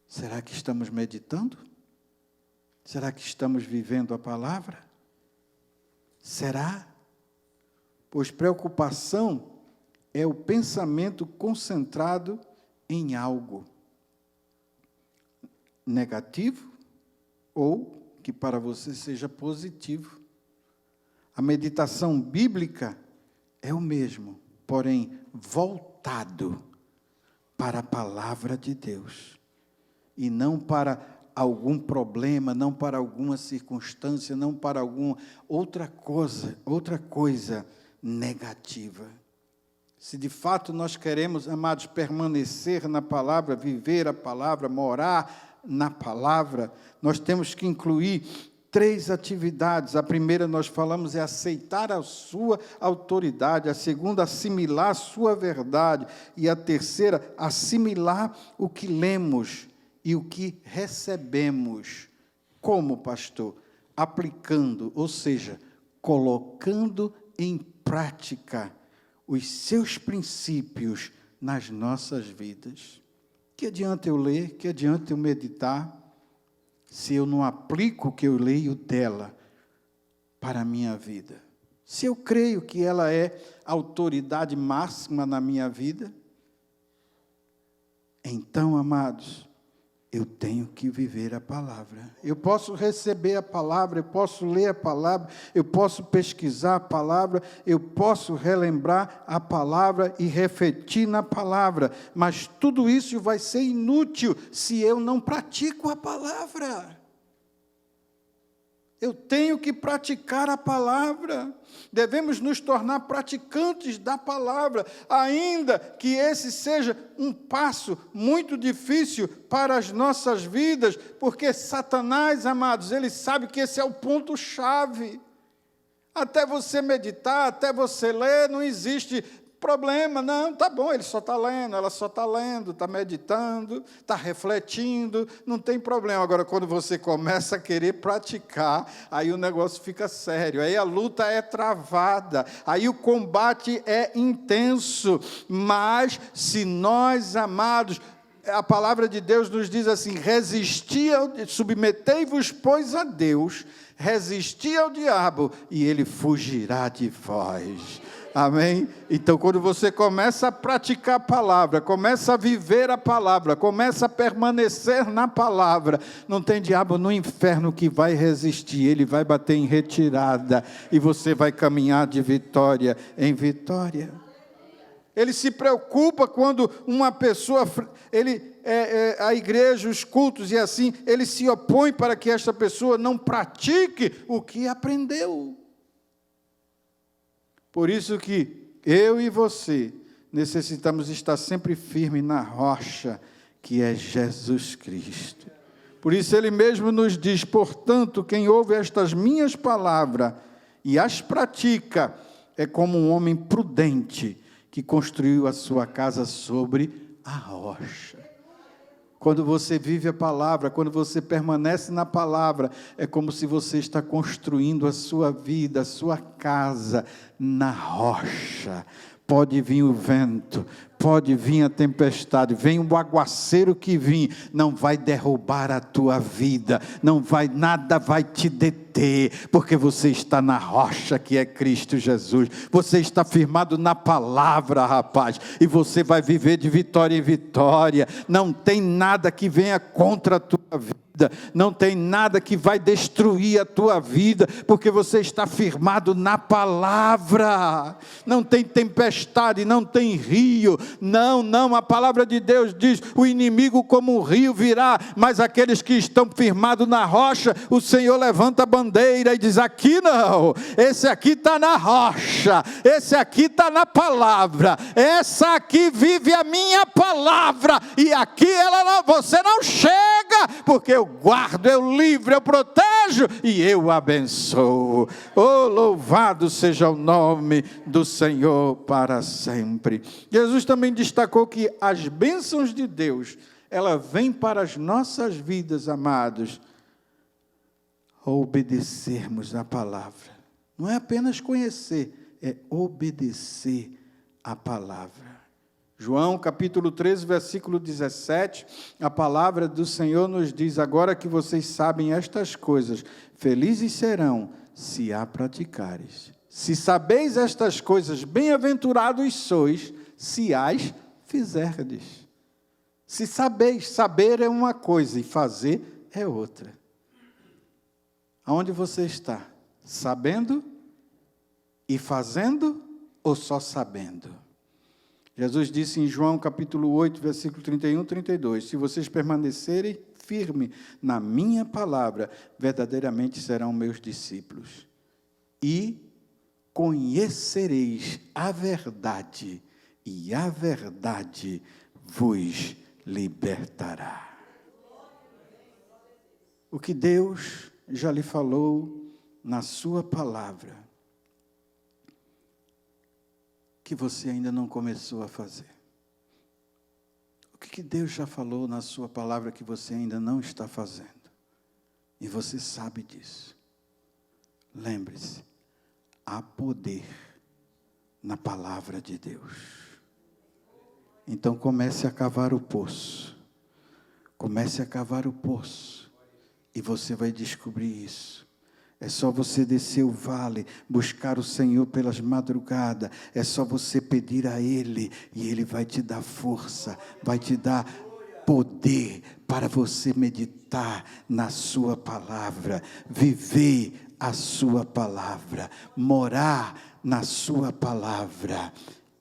será que estamos meditando? Será que estamos vivendo a palavra? Será? Pois preocupação é o pensamento concentrado em algo negativo ou que para você seja positivo. A meditação bíblica é o mesmo, porém voltado para a palavra de Deus e não para algum problema, não para alguma circunstância, não para alguma outra coisa negativa. Se de fato nós queremos, amados, permanecer na palavra, viver a palavra, morar na palavra, nós temos que incluir 3 atividades. A primeira, nós falamos, é aceitar a sua autoridade. A segunda, assimilar a sua verdade. E a terceira, assimilar o que lemos e o que recebemos. Como, pastor? Aplicando, ou seja, colocando em prática os seus princípios nas nossas vidas. Que adianta eu ler, que adianta eu meditar, se eu não aplico o que eu leio dela para a minha vida? Se eu creio que ela é a autoridade máxima na minha vida, então, amados, eu tenho que viver a palavra. Eu posso receber a palavra, eu posso ler a palavra, eu posso pesquisar a palavra, eu posso relembrar a palavra e refletir na palavra, mas tudo isso vai ser inútil se eu não pratico a palavra. Eu tenho que praticar a palavra. Devemos nos tornar praticantes da palavra, ainda que esse seja um passo muito difícil para as nossas vidas, porque Satanás, amados, ele sabe que esse é o ponto-chave. Até você meditar, até você ler, não existe problema, não, tá bom, ele só está lendo, ela só está lendo, está meditando, está refletindo, não tem problema. Agora, quando você começa a querer praticar, aí o negócio fica sério, aí a luta é travada, aí o combate é intenso. Mas se nós, amados, a palavra de Deus nos diz assim: submetei-vos, pois, a Deus, resisti ao diabo, e ele fugirá de vós. Amém? Então, quando você começa a praticar a palavra, começa a viver a palavra, começa a permanecer na palavra, não tem diabo no inferno que vai resistir, ele vai bater em retirada, e você vai caminhar de vitória em vitória. Ele se preocupa quando uma pessoa, a igreja, os cultos e assim, ele se opõe para que esta pessoa não pratique o que aprendeu. Por isso que eu e você necessitamos estar sempre firme na rocha, que é Jesus Cristo. Por isso ele mesmo nos diz: portanto, quem ouve estas minhas palavras e as pratica, é como um homem prudente que construiu a sua casa sobre a rocha. Quando você vive a palavra, quando você permanece na palavra, é como se você está construindo a sua vida, a sua casa na rocha. Pode vir o vento, pode vir a tempestade, vem o aguaceiro que vir, não vai derrubar a tua vida, nada vai te deter, porque você está na rocha que é Cristo Jesus, você está firmado na palavra, rapaz, e você vai viver de vitória em vitória, não tem nada que venha contra a tua vida. não tem nada que vai destruir a tua vida, porque você está firmado na palavra. Não tem tempestade, não tem rio, não, a palavra de Deus diz, o inimigo como um rio virá, mas aqueles que estão firmados na rocha, o Senhor levanta a bandeira e diz, aqui não, esse aqui está na rocha, esse aqui está na palavra, essa aqui vive a minha palavra, e aqui você não chega, porque eu guardo, eu livro, eu protejo e eu abençoo. Oh, louvado seja o nome do Senhor para sempre. Jesus também destacou que as bênçãos de Deus, ela vem para as nossas vidas, amados, obedecermos a palavra. Não é apenas conhecer, é obedecer a palavra. João capítulo 13, versículo 17, a palavra do Senhor nos diz, agora que vocês sabem estas coisas, felizes serão se a praticares. Se sabeis estas coisas, bem-aventurados sois, se as fizerdes. Se sabeis, saber é uma coisa e fazer é outra. Aonde você está? Sabendo e fazendo ou só sabendo? Jesus disse em João capítulo 8, versículo 31 e 32, se vocês permanecerem firmes na minha palavra, verdadeiramente serão meus discípulos. E conhecereis a verdade, e a verdade vos libertará. O que Deus já lhe falou na sua palavra, que você ainda não começou a fazer. O que Deus já falou na sua palavra que você ainda não está fazendo. E você sabe disso. Lembre-se, há poder na palavra de Deus. Então comece a cavar o poço. Comece a cavar o poço. E você vai descobrir isso. É só você descer o vale, buscar o Senhor pelas madrugadas. É só você pedir a Ele, e Ele vai te dar força, vai te dar poder para você meditar na sua palavra, viver a sua palavra, morar na sua palavra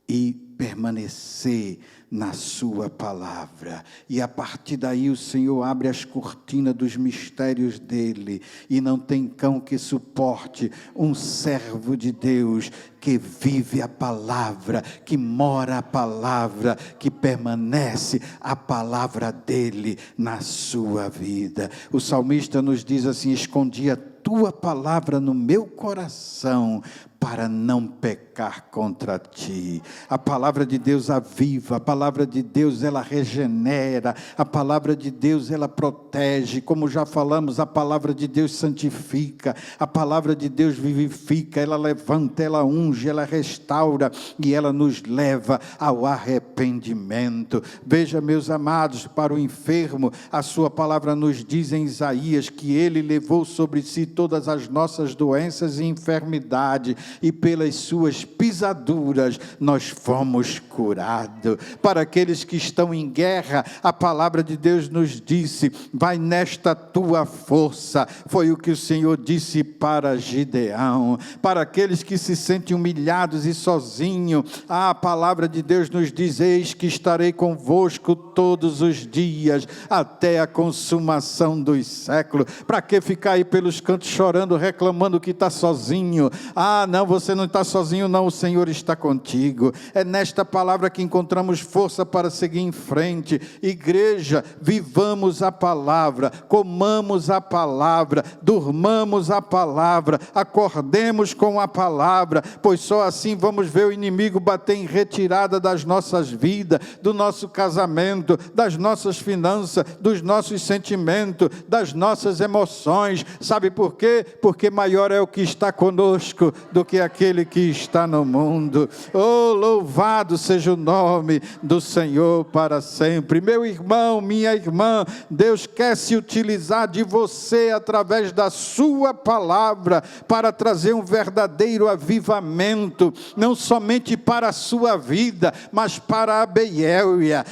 e permanecer na sua palavra. E a partir daí o Senhor abre as cortinas dos mistérios dele, e não tem cão que suporte um servo de Deus que vive a palavra, que mora a palavra, que permanece a palavra dele na sua vida. O salmista nos diz assim, escondi a tua palavra no meu coração, para não pecar contra ti. A palavra de Deus aviva, a palavra de Deus ela regenera, a palavra de Deus ela protege, como já falamos, a palavra de Deus santifica, a palavra de Deus vivifica, ela levanta, ela unge, ela restaura e ela nos leva ao arrependimento. Veja, meus amados, para o enfermo, a sua palavra nos diz em Isaías que ele levou sobre si todas as nossas doenças e enfermidades, e pelas suas pisaduras nós fomos curados. Para aqueles que estão em guerra, a palavra de Deus nos disse, vai nesta tua força, foi o que o Senhor disse para Gideão. Para aqueles que se sentem humilhados e sozinhos, a palavra de Deus nos diz, eis que estarei convosco todos os dias, até a consumação dos séculos. Para que ficar aí pelos cantos chorando, reclamando que está sozinho? Não, você não está sozinho não, o Senhor está contigo. É nesta palavra que encontramos força para seguir em frente. Igreja, vivamos a palavra, comamos a palavra, durmamos a palavra, acordemos com a palavra, pois só assim vamos ver o inimigo bater em retirada das nossas vidas, do nosso casamento, das nossas finanças, dos nossos sentimentos, das nossas emoções. Sabe por quê? Porque maior é o que está conosco do do que aquele que está no mundo. Oh, louvado seja o nome do Senhor para sempre. Meu irmão, minha irmã, Deus quer se utilizar de você através da sua palavra para trazer um verdadeiro avivamento, não somente para a sua vida, mas para a Beélia.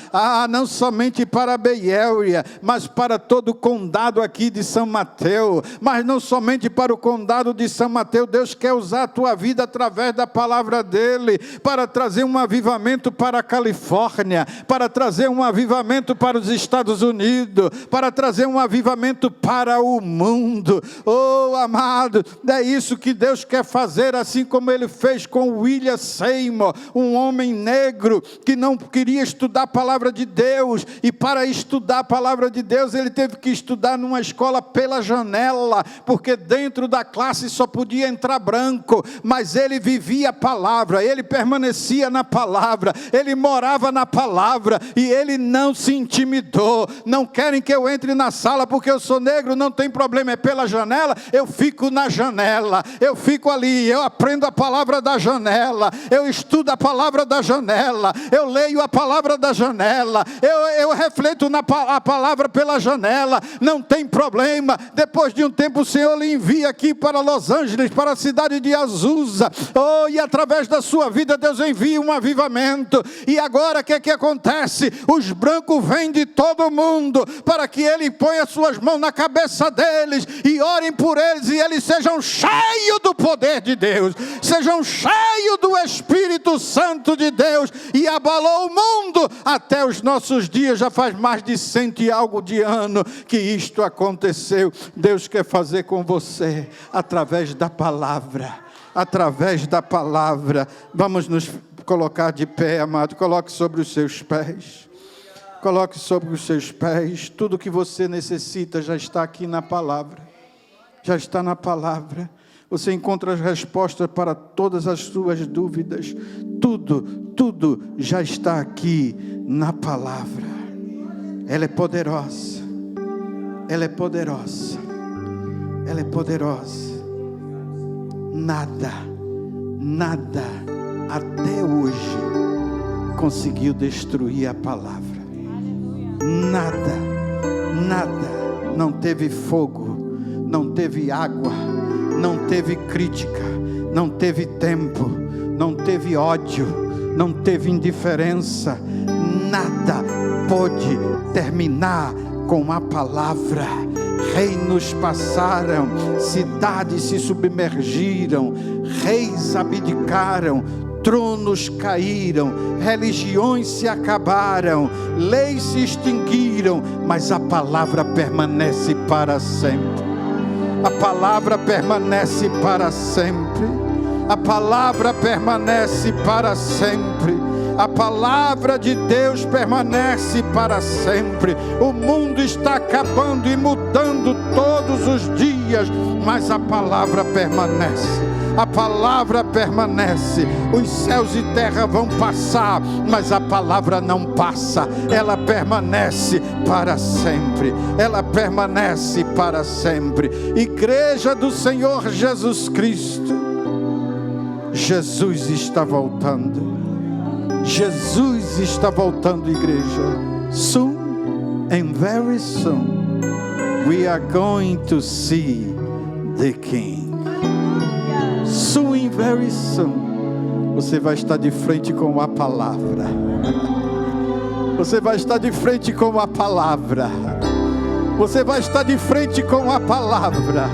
Não somente para a Beélia, mas para todo o condado aqui de São Mateus, mas não somente para o condado de São Mateus. Deus quer usar a tua vida através da palavra dele, para trazer um avivamento para a Califórnia, para trazer um avivamento para os Estados Unidos, para trazer um avivamento para o mundo. Oh, amado, é isso que Deus quer fazer, assim como ele fez com William Seymour, um homem negro que não queria estudar a palavra de Deus, e para estudar a palavra de Deus ele teve que estudar numa escola pela janela, porque dentro da classe só podia entrar branco, mas ele vivia a palavra, ele permanecia na palavra, ele morava na palavra, e ele não se intimidou. Não querem que eu entre na sala porque eu sou negro? Não tem problema, é pela janela, eu fico na janela, eu fico ali, eu aprendo a palavra da janela, eu estudo a palavra da janela, eu leio a palavra da janela, eu reflito a palavra pela janela, não tem problema. Depois de um tempo o Senhor lhe envia aqui para Los Angeles, para a cidade de Azusa, e através da sua vida Deus envia um avivamento. E agora o que acontece? Os brancos vêm de todo mundo para que ele ponha suas mãos na cabeça deles e orem por eles, e eles sejam cheios do poder de Deus, sejam cheios do Espírito Santo de Deus. E abalou o mundo até os nossos dias. Já faz mais de 100 e algo de ano que isto aconteceu. Deus quer fazer com você através da palavra, através da palavra. Vamos nos colocar de pé, amado. Coloque sobre os seus pés, coloque sobre os seus pés. Tudo que você necessita já está aqui na palavra, já está na palavra. Você encontra as respostas para todas as suas dúvidas. Tudo já está aqui na palavra. Ela é poderosa, ela é poderosa, ela é poderosa. Nada até hoje conseguiu destruir a palavra. Nada. Não teve fogo, não teve água, não teve crítica, não teve tempo, não teve ódio, não teve indiferença. Nada pode terminar com a palavra. Reinos passaram, cidades se submergiram, reis abdicaram, tronos caíram, religiões se acabaram, leis se extinguiram, mas a palavra permanece para sempre. A palavra permanece para sempre. A palavra permanece para sempre. A palavra de Deus permanece para sempre. O mundo está acabando e mudando todos os dias, mas a palavra permanece. A palavra permanece. Os céus e terra vão passar, mas a palavra não passa. Ela permanece para sempre. Ela permanece para sempre. Igreja do Senhor Jesus Cristo, Jesus está voltando. Jesus está voltando, igreja. Soon and very soon we are going to see the King. Soon and very soon você vai estar de frente com a palavra. Você vai estar de frente com a palavra. Você vai estar de frente com a palavra.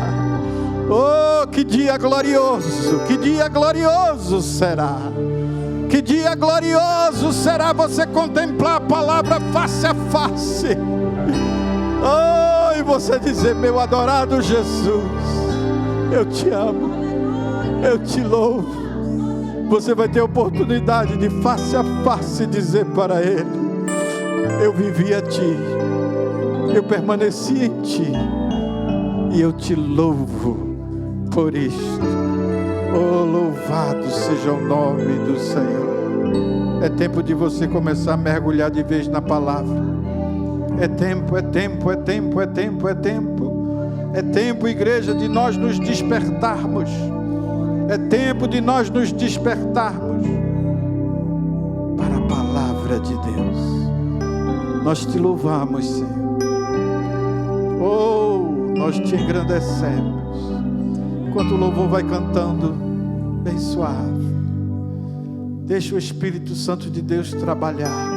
Oh, que dia glorioso! Que dia glorioso será! Que dia glorioso será você contemplar a palavra face a face. Oh, e você dizer: meu adorado Jesus, eu te amo, eu te louvo. Você vai ter a oportunidade de face a face dizer para Ele: eu vivi a Ti, eu permaneci em Ti, e eu te louvo por isto. Oh, louvado seja o nome do Senhor. É tempo de você começar a mergulhar de vez na palavra. É tempo, igreja, de nós nos despertarmos. É tempo de nós nos despertarmos para a palavra de Deus. Nós te louvamos, Senhor. Oh, nós te engrandecemos. Enquanto o louvor vai cantando bem suave, deixa o Espírito Santo de Deus trabalhar.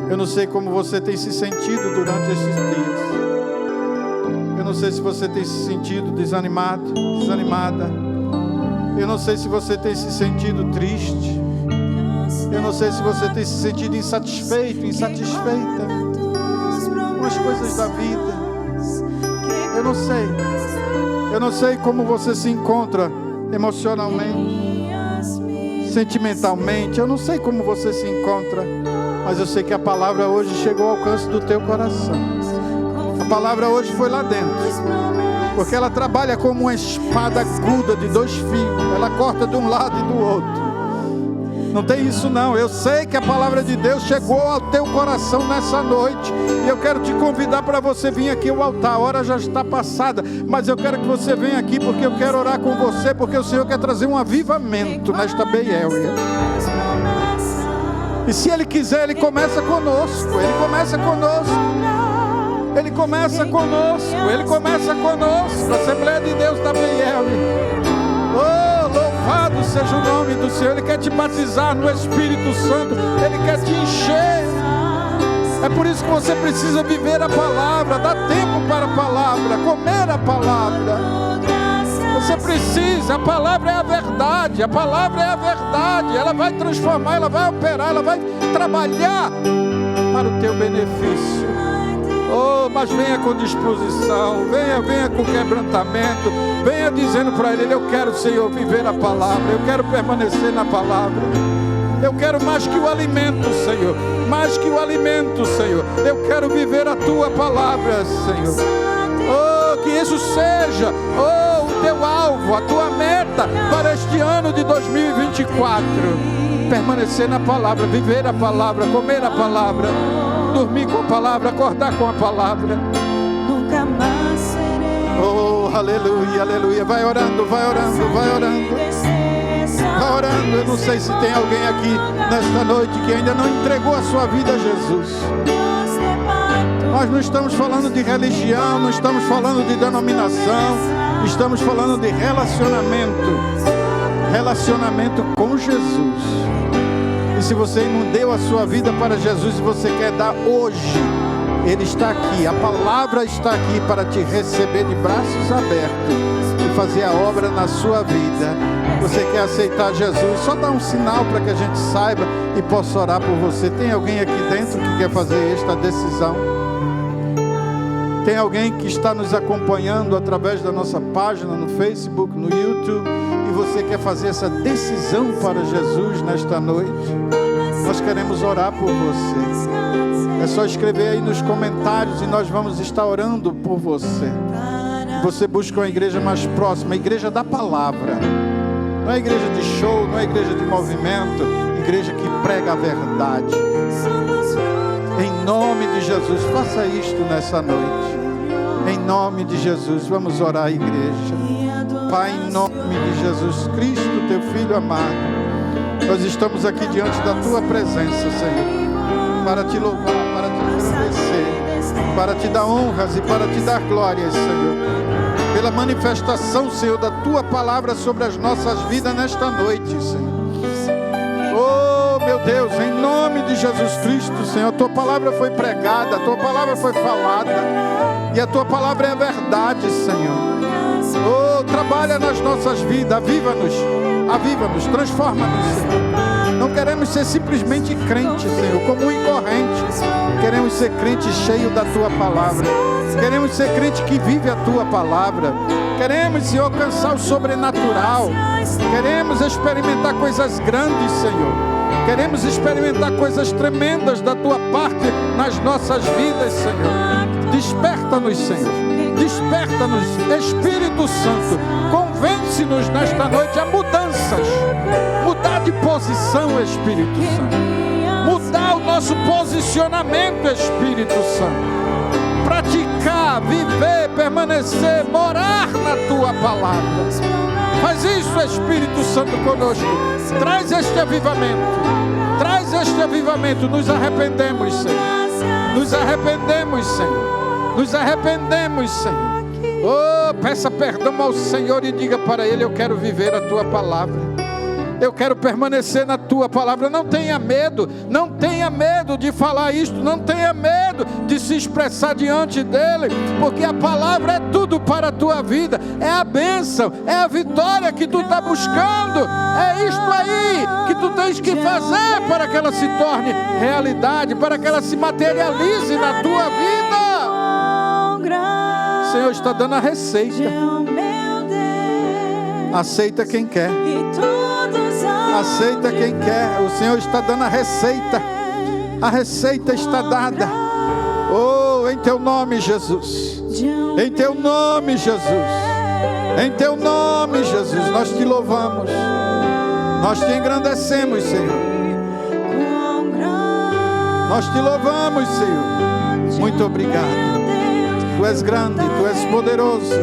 Eu não sei como você tem se sentido durante esses dias. Eu não sei se você tem se sentido desanimado, desanimada. Eu não sei se você tem se sentido triste. Eu não sei se você tem se sentido insatisfeito, insatisfeita com as coisas da vida. Eu não sei. Eu não sei como você se encontra emocionalmente, sentimentalmente. Eu não sei como você se encontra, mas eu sei que a palavra hoje chegou ao alcance do teu coração. A palavra hoje foi lá dentro, porque ela trabalha como uma espada aguda de 2 fios. Ela corta de um lado e do outro. Não tem isso não. Eu sei que a palavra de Deus chegou ao teu coração nessa noite. E eu quero te convidar para você vir aqui ao altar. A hora já está passada, mas eu quero que você venha aqui, porque eu quero orar com você, porque o Senhor quer trazer um avivamento nesta Bay Area. E se Ele quiser, Ele começa conosco. Ele começa conosco. Ele começa conosco. Ele começa conosco. A Assembleia de Deus da Bay Area. Oh, louvado seja o nome do Senhor. Ele quer te batizar no Espírito Santo. Ele quer te encher. É por isso que você precisa viver a palavra. Dar tempo para a palavra. Comer a palavra. Você precisa. A palavra é a verdade. A palavra é a verdade. Ela vai transformar, ela vai operar, ela vai trabalhar para o teu benefício. Oh, mas venha com disposição, venha com quebrantamento, venha dizendo para Ele: eu quero, Senhor, viver a palavra, eu quero permanecer na palavra, eu quero mais que o alimento, Senhor, mais que o alimento, Senhor, eu quero viver a Tua palavra, Senhor. Oh, que isso seja, oh, o Teu alvo, a Tua meta para este ano de 2024, permanecer na palavra, viver a palavra, comer a palavra, dormir com a palavra, acordar com a palavra. Nunca mais serei. Oh, aleluia, aleluia. Vai orando, vai orando, vai orando. Vai orando. Eu não sei se tem alguém aqui nesta noite que ainda não entregou a sua vida a Jesus. Nós não estamos falando de religião, não estamos falando de denominação, estamos falando de relacionamento. Relacionamento com Jesus. E se você não deu a sua vida para Jesus e você quer dar hoje, Ele está aqui, a palavra está aqui para te receber de braços abertos e fazer a obra na sua vida. Você quer aceitar Jesus? Só dá um sinal para que a gente saiba e possa orar por você. Tem alguém aqui dentro que quer fazer esta decisão? Tem alguém que está nos acompanhando através da nossa página no Facebook, no YouTube, e você quer fazer essa decisão para Jesus nesta noite? Nós queremos orar por você. É só escrever aí nos comentários e nós vamos estar orando por você. Você busca uma igreja mais próxima, a igreja da palavra. Não é igreja de show, não é igreja de movimento, igreja que prega a verdade. Em nome de Jesus, faça isto nessa noite. Em nome de Jesus, vamos orar, igreja. Pai, em nome de Jesus Cristo, Teu Filho amado, nós estamos aqui diante da Tua presença, Senhor, para Te louvar, para Te agradecer, para Te dar honras e para Te dar glórias, Senhor, pela manifestação, Senhor, da Tua palavra sobre as nossas vidas nesta noite, Senhor. Oh, meu Deus, em nome de Jesus Cristo, Senhor, a Tua palavra foi pregada, a Tua palavra foi falada, e a Tua palavra é a verdade, Senhor. Oh, trabalha nas nossas vidas, aviva-nos, transforma-nos, Senhor. Não queremos ser simplesmente crentes, Senhor, comum e corrente. Queremos ser crentes cheios da Tua palavra. Queremos ser crentes que vive a Tua palavra. Queremos, Senhor, alcançar o sobrenatural. Queremos experimentar coisas grandes, Senhor. Queremos experimentar coisas tremendas da Tua parte nas nossas vidas, Senhor. Desperta-nos, Senhor. Desperta-nos, Espírito Santo. Convence-nos nesta noite a mudanças. Mudar de posição, Espírito Santo. Mudar o nosso posicionamento, Espírito Santo. Praticar habitar, viver, permanecer, morar na tua palavra. Faz isso, Espírito Santo, conosco. Traz este avivamento. Traz este avivamento. Nos arrependemos, Senhor. Nos arrependemos, Senhor. Nos arrependemos, Senhor. Oh, peça perdão ao Senhor e diga para Ele: eu quero viver a tua palavra. Eu quero permanecer na tua palavra. Não tenha medo. Não tenha medo de falar isto. Não tenha medo de se expressar diante dEle. Porque a palavra é tudo para a tua vida. É a bênção. É a vitória que tu está buscando. É isto aí que tu tens que fazer para que ela se torne realidade. Para que ela se materialize na tua vida. O Senhor está dando a receita. Aceita quem quer. Aceita quem quer. O Senhor está dando a receita. A receita está dada. Oh, em teu nome, Jesus. Em teu nome, Jesus. Em teu nome, Jesus. Nós te louvamos. Nós te engrandecemos, Senhor. Nós te louvamos, Senhor. Muito obrigado. Tu és grande, tu és poderoso.